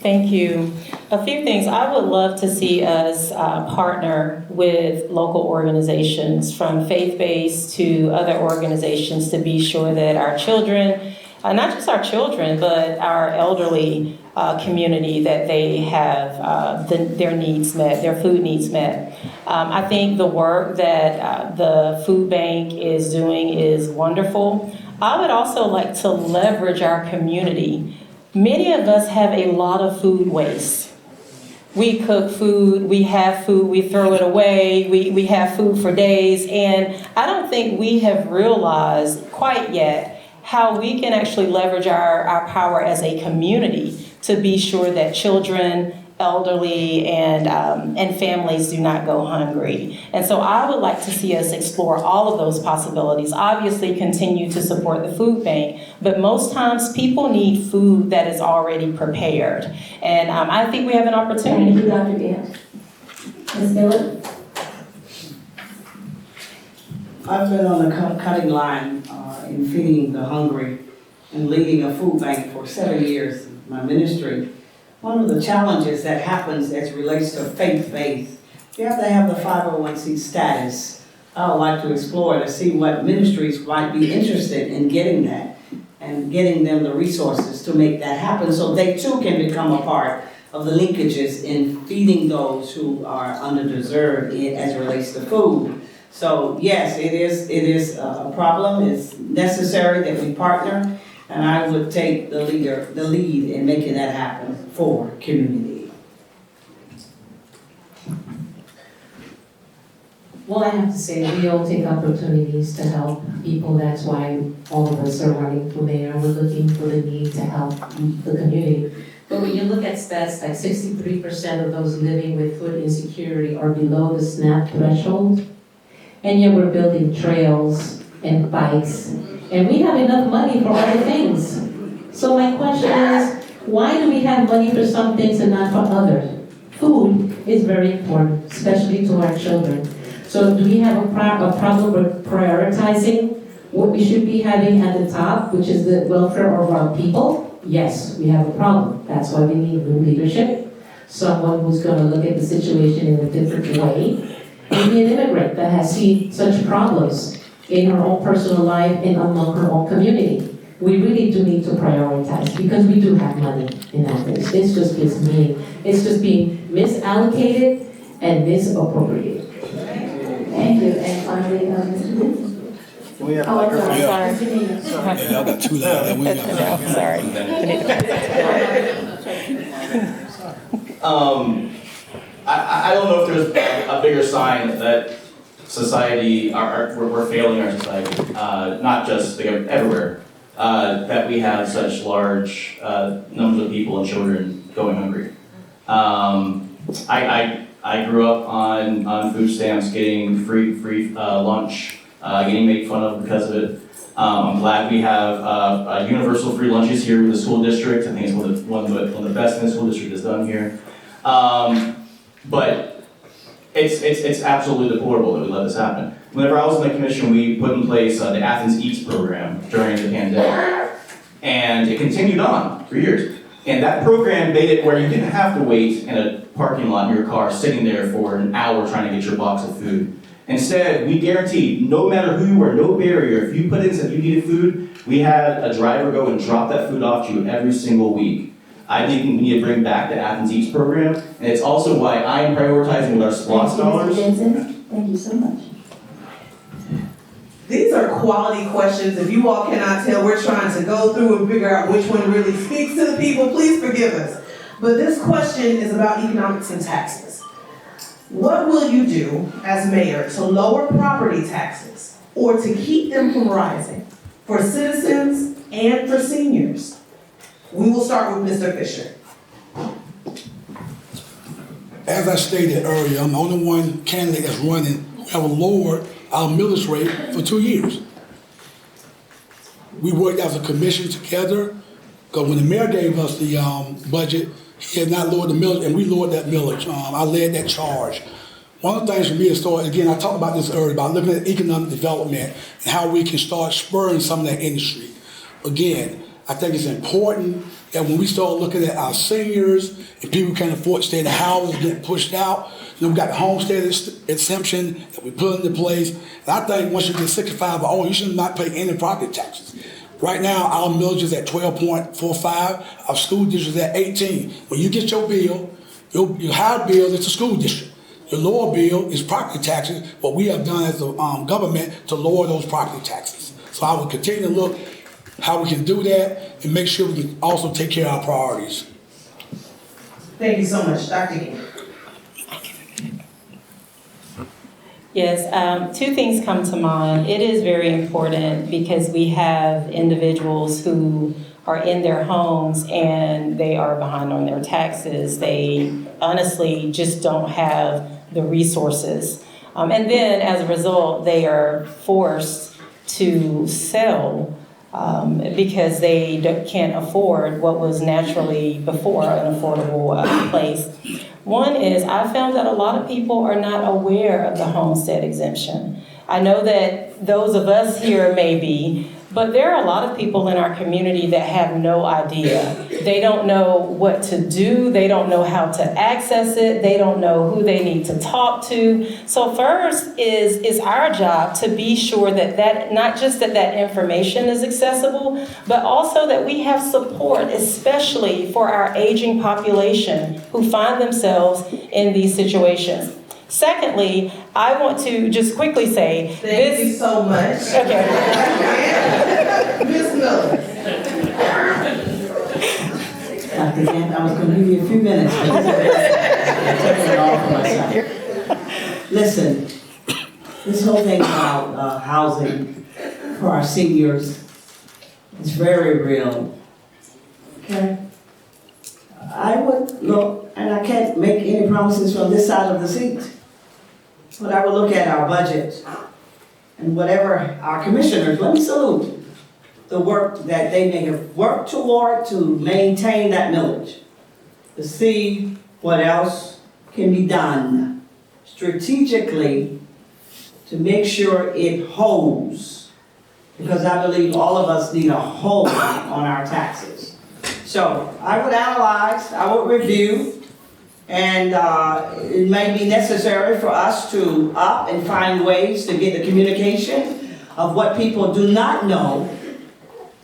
Thank you. A few things. I would love to see us partner with local organizations, from faith-based to other organizations, to be sure that our children, not just our children, but our elderly community, that they have their needs met, their food needs met. I think the work that the food bank is doing is wonderful. I would also like to leverage our community. Many of us have a lot of food waste. We cook food, we have food, we throw it away, we have food for days, and I don't think we have realized quite yet how we can actually leverage our power as a community to be sure that children, elderly, and families do not go hungry. And so I would like to see us explore all of those possibilities. Obviously, continue to support the food bank, but most times people need food that is already prepared. And I think we have an opportunity. Thank you, Dr. Gantt. Ms. Miller? I've been on the cutting line in feeding the hungry and leading a food bank for 7 years in my ministry. One of the challenges that happens as relates to faith-based, you have to have the 501c status. I would like to explore to see what ministries might be interested in getting that and getting them the resources to make that happen, so they too can become a part of the linkages in feeding those who are underdeserved as it relates to food. So yes, it is a problem. It's necessary that we partner, and I would take the lead in making that happen for community. Well, I have to say, we all take opportunities to help people. That's why all of us are running for mayor. We're looking for the need to help the community. But when you look at stats, like 63% of those living with food insecurity are below the SNAP threshold. And yet we're building trails and bikes. And we have enough money for other things. So my question is, why do we have money for some things and not for others? Food is very important, especially to our children. So do we have a problem with prioritizing what we should be having at the top, which is the welfare of our people? Yes, we have a problem. That's why we need new leadership, someone who's going to look at the situation in a different way. Maybe an immigrant that has seen such problems in her own personal life and among her own community. We really do need to prioritize because we do have money in Athens. It's just being misallocated and misappropriated. Thank you. And finally, Mr. Denson. We have Oh, I'm sorry. Yeah, I got too loud. Sorry. I don't know if there's a bigger sign that society, we're failing our society, not just everywhere, that we have such large numbers of people and children going hungry. I grew up on food stamps, getting free lunch, getting made fun of because of it. I'm glad we have universal free lunches here with the school district. I think it's one of the best the school district has done here. But it's absolutely deplorable that we let this happen. Whenever I was in the commission, we put in place the Athens Eats program during the pandemic. And it continued on for years. And that program made it where you didn't have to wait in a parking lot in your car, sitting there for an hour trying to get your box of food. Instead, we guaranteed, no matter who you were, no barrier, if you put in said you needed food, we had a driver go and drop that food off to you every single week. I think we need to bring back the Athens Eats program, and it's also why I am prioritizing with our SPLOST dollars. Thank you, Mr. Denson. Thank you so much. These are quality questions. If you all cannot tell, we're trying to go through and figure out which one really speaks to the people. Please forgive us. But this question is about economics and taxes. What will you do as mayor to lower property taxes or to keep them from rising for citizens and for seniors? We will start with Mr. Fisher. As I stated earlier, I'm the only one candidate that's running who have lowered our millage rate for 2 years. We worked as a commission together, because when the mayor gave us the budget, he had not lowered the millage, and we lowered that millage. I led that charge. One of the things for me is, again, I talked about this earlier, about looking at economic development and how we can start spurring some of that industry. Again, I think it's important that when we start looking at our seniors and people who can't afford to stay in the houses getting pushed out, we've got the homestead exemption that we put into place. And I think once you get 65 or older, you should not pay any property taxes. Right now, our millage is at 12.45. Our school district is at 18. When you get your bill, your higher bill is the school district. Your lower bill is property taxes. What we have done as the government to lower those property taxes. So I will continue to look how we can do that and make sure we can also take care of our priorities. Thank you so much. Dr. Gantt. Yes, two things come to mind. It is very important because we have individuals who are in their homes and they are behind on their taxes. They honestly just don't have the resources. And then as a result, they are forced to sell because they can't afford what was naturally before an affordable place. One is I found that a lot of people are not aware of the homestead exemption. I know that those of us here may be, but there are a lot of people in our community that have no idea. They don't know what to do. They don't know how to access it. They don't know who they need to talk to. So first is our job to be sure that not just that information is accessible, but also that we have support, especially for our aging population who find themselves in these situations. Secondly, I want to just quickly say Thank you so much. Okay. Ms. Miller. Dr. Gantt, I was going to give you a few minutes. I'm taking it all for myself. Listen, this whole thing about housing for our seniors is very real. Okay? I would look, and I can't make any promises from this side of the seat, but I would look at our budget and whatever our commissioners, let me salute, the work that they may have worked toward to maintain that millage, to see what else can be done strategically to make sure it holds. Because I believe all of us need a hold on our taxes. So I would analyze, I would review, and it may be necessary for us to up and find ways to get the communication of what people do not know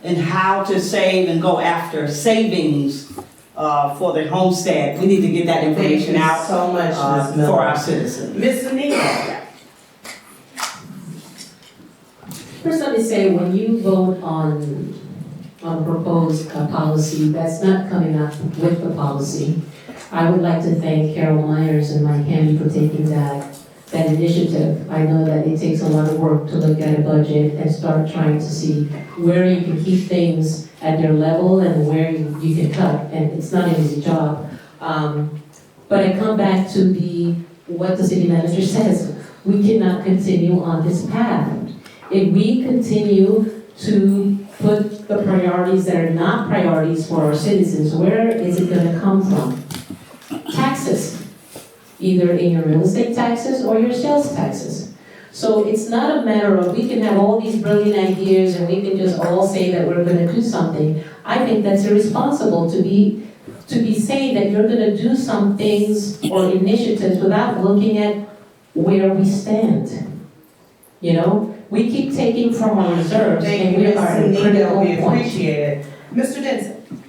and how to save and go after savings for the homestead. We need to get that information out so much, Ms. Miller. for our citizens. Ms. Zuniga. First, let me say, when you vote on proposed policy that's not coming up with the policy, I would like to thank Carol Myers and Mike Hamby for taking that initiative. I know that it takes a lot of work to look at a budget and start trying to see where you can keep things at their level and where you can cut, and it's not an easy job. But I come back to what the city manager says. We cannot continue on this path. If we continue to put the priorities that are not priorities for our citizens, where is it going to come from? Taxes, either in your real estate taxes or your sales taxes. So it's not a matter of we can have all these brilliant ideas and we can just all say that we're going to do something. I think that's irresponsible to be saying that you're going to do some things or initiatives without looking at where we stand. You know? We keep taking from our reserves, and we are at a critical We point. appreciate it. Mr. Denson.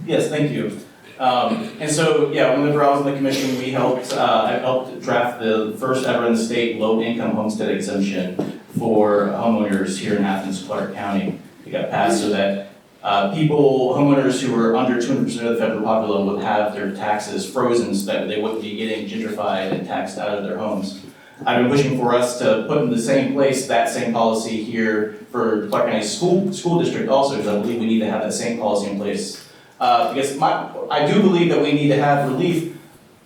Yes, thank you. And so, yeah, whenever I was on the commission, I helped draft the first ever in the state low-income homestead exemption for homeowners here in Athens-Clarke County. It got passed so that homeowners who were under 200% of the federal poverty level would have their taxes frozen so that they wouldn't be getting gentrified and taxed out of their homes. I've been pushing for us to put in the same place that same policy here for Clarke County School District also, because I believe we need to have that same policy in place. Because I do believe that we need to have relief.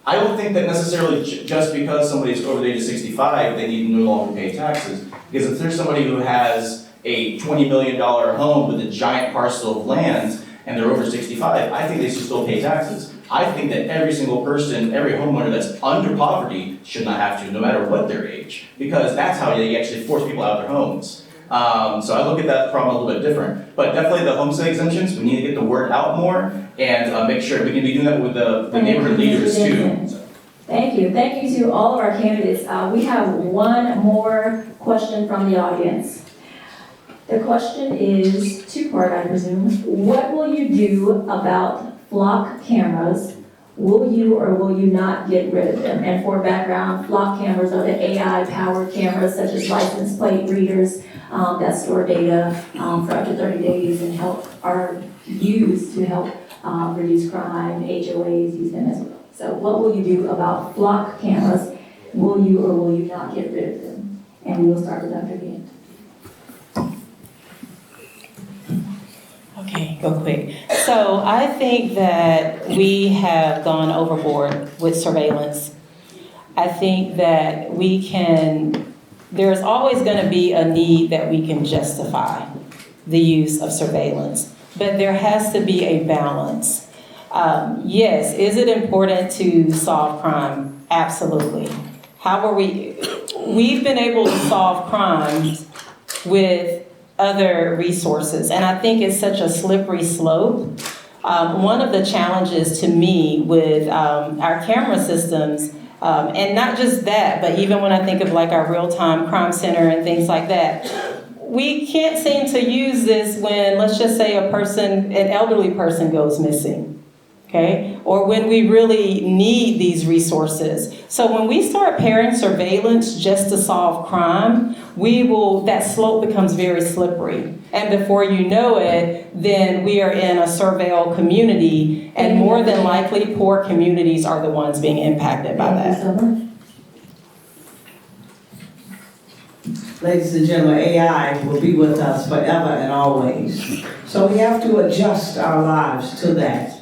I don't think that necessarily just because somebody's over the age of 65, they need to no longer pay taxes. Because if there's somebody who has a $20 million home with a giant parcel of land and they're over 65, I think they should still pay taxes. I think that every single person, every homeowner that's under poverty should not have to, no matter what their age, because that's how they actually force people out of their homes. So I look at that problem a little bit different. But definitely the homestead exemptions, we need to get the word out more and make sure we can be doing that with the neighborhood leaders too. So. Thank you. Thank you to all of our candidates. We have one more question from the audience. The question is two-part, I presume. What will you do about flock cameras? Will you or will you not get rid of them? And for background, flock cameras are the AI-powered cameras such as license plate readers that store data for up to 30 days and are used to help reduce crime. HOAs use them as well. So what will you do about flock cameras? Will you or will you not get rid of them? And we will start with Dr. Gantt. Okay, go quick. So I think that we have gone overboard with surveillance. I think that there's always going to be a need that we can justify the use of surveillance, but there has to be a balance. Yes, is it important to solve crime? Absolutely. We've been able to solve crimes with other resources, and I think it's such a slippery slope. One of the challenges to me with our camera systems, and not just that, but even when I think of like our real-time crime center and things like that, we can't seem to use this when, let's just say an elderly person goes missing. Okay, or when we really need these resources. So when we start pairing surveillance just to solve crime, that slope becomes very slippery. And before you know it, then we are in a surveil community, and more than likely, poor communities are the ones being impacted by that. Thank you so much. Ladies and gentlemen, AI will be with us forever and always. So we have to adjust our lives to that.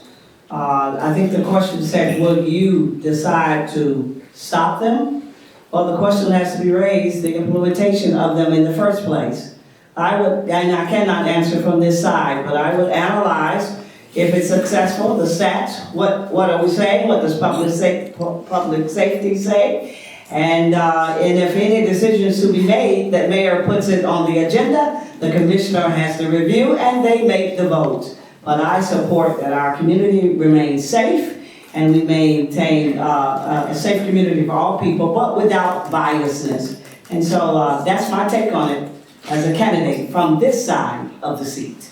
I think the question said, will you decide to stop them? Well, the question has to be raised, the implementation of them in the first place. and I cannot answer from this side, but I would analyze if it's successful, the stats, what are we saying, what does public safety say? And if any decisions to be made, that mayor puts it on the agenda, the commissioner has to review and they make the vote. But I support that our community remains safe and we maintain a safe community for all people, but without biasness. And so that's my take on it as a candidate from this side of the seat.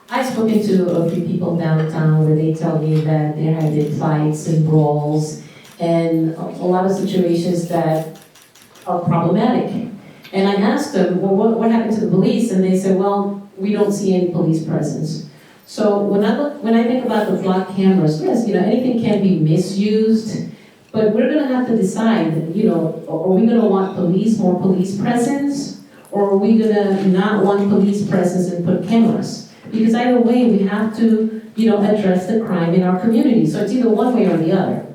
I've spoken to a few people downtown where they tell me that there have been fights and brawls and a lot of situations that are problematic. And I asked them, well, what happened to the police? And they said, well, we don't see any police presence. So when I think about the flock cameras, yes, anything can be misused, but we're gonna have to decide, are we gonna want more police presence, or are we gonna not want police presence and put cameras? Because either way, we have to, address the crime in our community. So it's either one way or the other,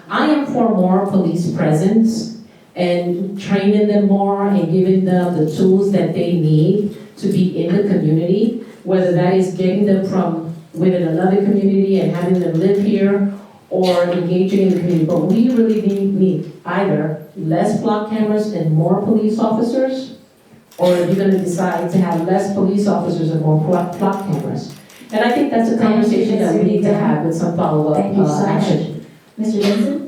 I am for more police presence and training them more and giving them the tools that they need to be in the community, whether that is getting them from within another community and having them live here or engaging in the community. But we really need either less flock cameras and more police officers, or if you're going to decide to have less police officers and more flock cameras. And I think that's a conversation that we need to have with some follow-up action. Mr. Denson?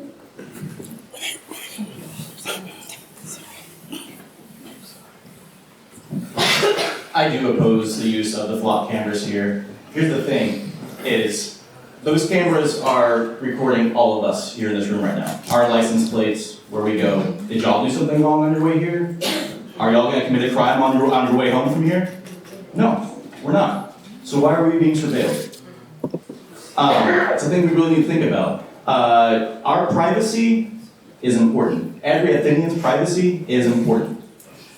I do oppose the use of the flock cameras here. Here's the thing, is those cameras are recording all of us here in this room right now. Our license plates, where we go. Did y'all do something wrong on your way here? Are y'all gonna commit a crime on your way home from here? No, we're not. So why are we being surveilled? It's something we really need to think about. Our privacy is important. Every Athenian's privacy is important.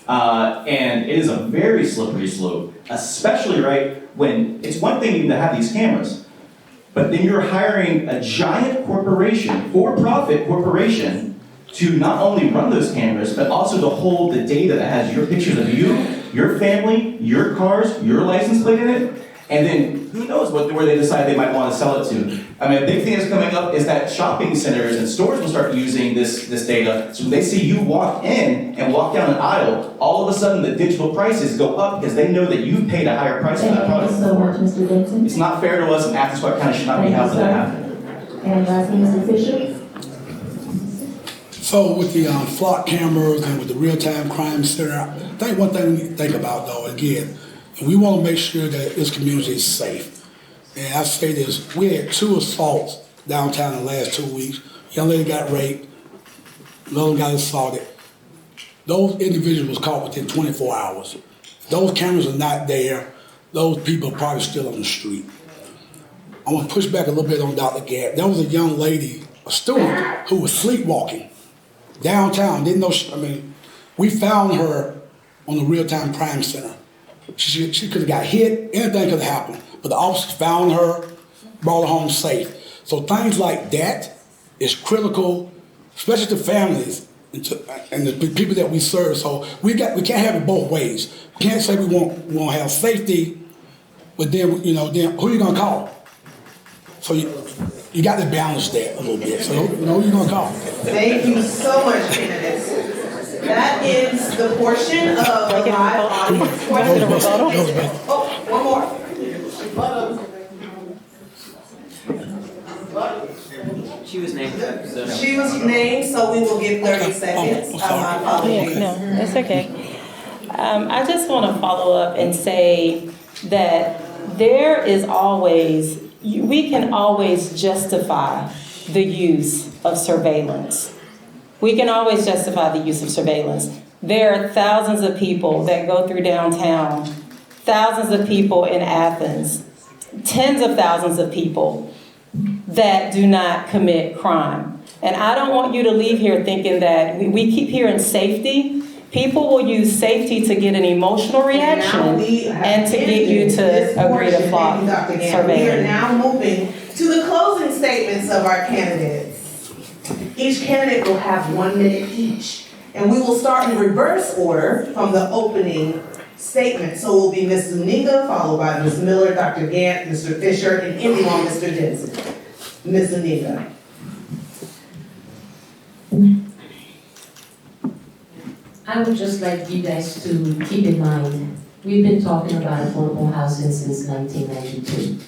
And it is a very slippery slope, especially when it's one thing even to have these cameras, but then you're hiring a giant corporation, for-profit corporation, to not only run those cameras, but also to hold the data that has your pictures of you, your family, your cars, your license plate in it, and then who knows where they decide they might want to sell it to. I mean, a big thing that's coming up is that shopping centers and stores will start using this data. So when they see you walk in and walk down an aisle, all of a sudden the digital prices go up because they know that you've paid a higher price for that product. Thank you so much, Mr. Denson. It's not fair to us, and Athens-Clarke County should not be having that happen. And lastly, Mr. Fisher? So with the flock cameras and with the real-time crime center, I think one thing we need to think about though, again, we want to make sure that this community is safe. And I say this, we had 2 assaults downtown in the last 2 weeks. Young lady got raped, another one got assaulted. Those individuals was caught within 24 hours. Those cameras are not there. Those people are probably still on the street. I want to push back a little bit on Dr. Gantt. There was a young lady, a student, who was sleepwalking downtown. Didn't know, we found her on the real-time crime center. She could have got hit, anything could have happened. But the officers found her, brought her home safe. So things like that is critical, especially to families and the people that we serve. So we can't have it both ways. We can't say we want to have safety, but then then who are you gonna call? So you got to balance that a little bit. So who are you gonna call? Thank you so much, candidates. That ends the portion of the live audience questions. Oh, one more. She was named. She was named, so we will give 30 seconds. My apologies. No, that's okay. I just want to follow up and say that we can always justify the use of surveillance. We can always justify the use of surveillance. There are thousands of people that go through downtown, thousands of people in Athens, tens of thousands of people that do not commit crime. And I don't want you to leave here thinking that we keep hearing safety. People will use safety to get an emotional reaction and to get you to agree to flock surveillance. We are now moving to the closing statements of our candidates. Each candidate will have 1 minute each. And we will start in reverse order from the opening statement. So it will be Ms. Zuniga, followed by Ms. Miller, Dr. Gantt, Mr. Fisher, and ending on Mr. Denson. Ms. Zuniga. I would just like you guys to keep in mind, we've been talking about affordable housing since 1992.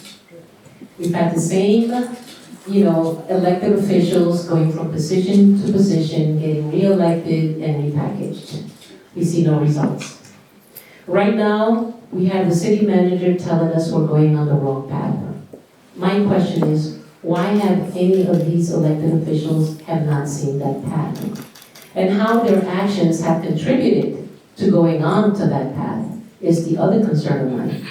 We've had the same, elected officials going from position to position, getting re-elected and repackaged. We see no results. Right now, we have the city manager telling us we're going on the wrong path. My question is, why have any of these elected officials have not seen that path? And how their actions have contributed to going on to that path is the other concern of mine.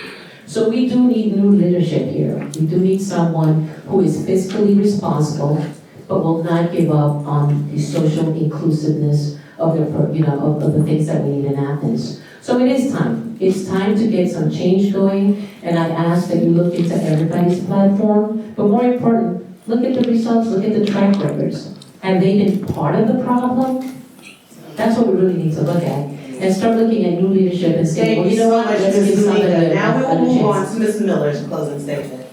So we do need new leadership here. We do need someone who is fiscally responsible, but will not give up on the social inclusiveness of the things that we need in Athens. So it is time. It's time to get some change going, and I ask that you look into everybody's platform, but more important, look at the results, look at the track records. Have they been part of the problem? That's what we really need to look at. And start looking at new leadership and saying, well, you know what, let's give somebody Now we will move on chance. to Ms. Miller's closing statement.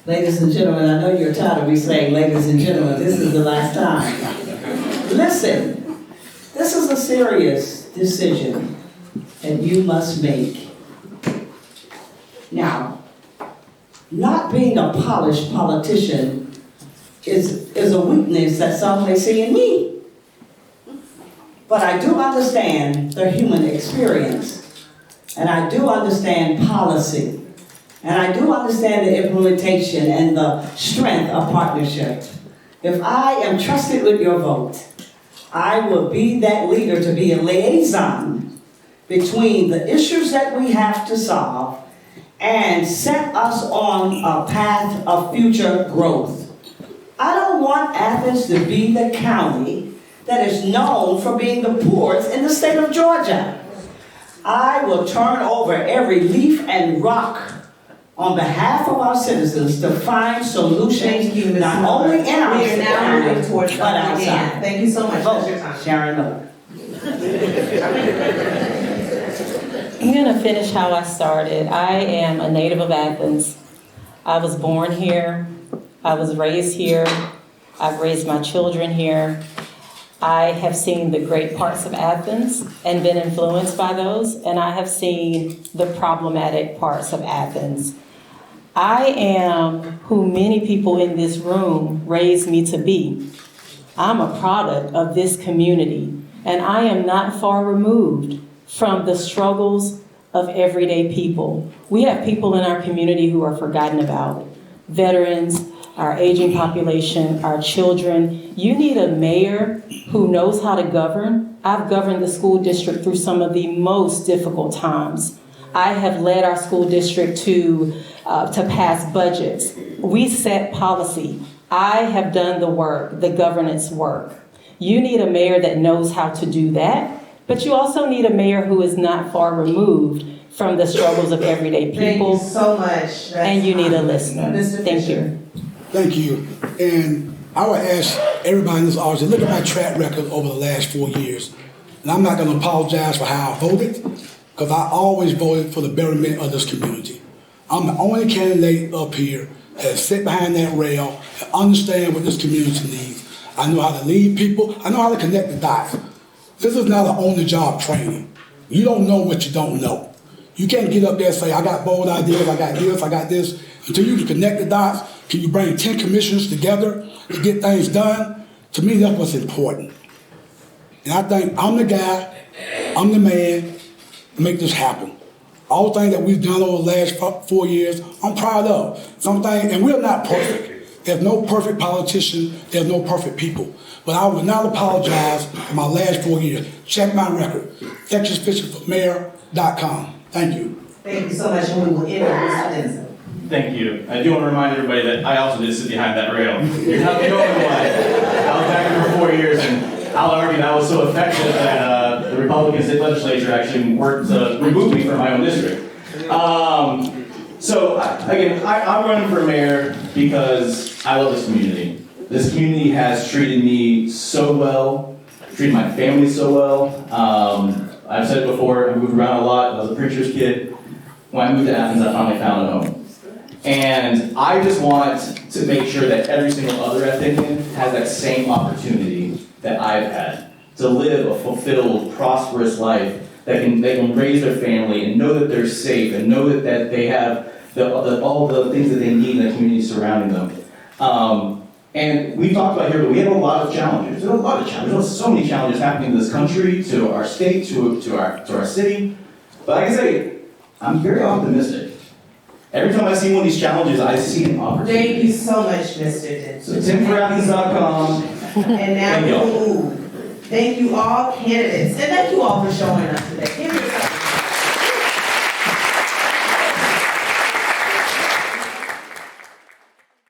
Ladies and gentlemen, I know you're tired of me saying ladies and gentlemen, this is the last time. Listen, this is a serious decision that you must make. Now, not being a polished politician is a weakness that some may see in me. But I do understand the human experience, and I do understand policy, and I do understand the implementation and the strength of partnership. If I am trusted with your vote, I will be that leader to be a liaison between the issues that we have to solve and set us on a path of future growth. I don't want Athens to be the county that is known for being the poorest in the state of Georgia. I will turn over every leaf and rock on behalf of our citizens to find solutions. Thank you, Ms. not Miller. only in our We are now moving county, towards but Dr. outside. Gantt. Thank you so much. That's your time. Sharon Miller. I'm going to finish how I started. I am a native of Athens. I was born here. I was raised here. I've raised my children here. I have seen the great parts of Athens and been influenced by those, and I have seen the problematic parts of Athens. I am who many people in this room raised me to be. I'm a product of this community, and I am not far removed from the struggles of everyday people. We have people in our community who are forgotten about. Veterans, our aging population, our children. You need a mayor who knows how to govern. I've governed the school district through some of the most difficult times. I have led our school district to pass budgets. We set policy. I have done the work, the governance work. You need a mayor that knows how to do that, but you also need a mayor who is not far removed from the struggles of everyday people. Thank you so much. And you need a listener. Mr. Thank Fisher. you. Thank you. And I would ask everybody in this audience to look at my track record over the last 4 years. And I'm not going to apologize for how I voted, because I always voted for the betterment of this community. I'm the only candidate up here that sit behind that rail and understand what this community needs. I know how to lead people. I know how to connect the dots. This is not an on-the-job training. You don't know what you don't know. You can't get up there and say, I got bold ideas, I got this. Until you can connect the dots, can you bring 10 commissioners together to get things done? To me, that's what's important. And I think I'm the guy, I'm the man to make this happen. All the things that we've done over the last 4 years, I'm proud of. Some things, and we're not perfect. There's no perfect politician, there's no perfect people. But I will not apologize for my last 4 years. Check my record, DexterFisherMayor.com. Thank you. Thank you so much, and we will end with Mr. Denson. Thank you. I do want to remind everybody that I also did sit behind that rail. You're not the only one. I was back here for 4 years, and I'll argue that I was so effective that the Republican state legislature actually worked to remove me from my own district. I'm running for mayor because I love this community. This community has treated me so well. treated my family so well. I've said it before, I moved around a lot. I was a preacher's kid. When I moved to Athens, I finally found a home. And I just want to make sure that every single other Athenian has that same opportunity that I've had to live a fulfilled, prosperous life that they can raise their family and know that they're safe and know that they have all the things that they need in the community surrounding them. And we've talked about here, but we have a lot of challenges. There's a lot of challenges. There's so many challenges happening in this country, to our state, to our city. But like I say, I'm very optimistic. Every time I see one of these challenges, I see an opportunity. Thank you so much, Mr. Denson. So TimForAthens.com. And now Thank we you all. will move. Thank you all candidates, and thank you all for showing up today. Give yourself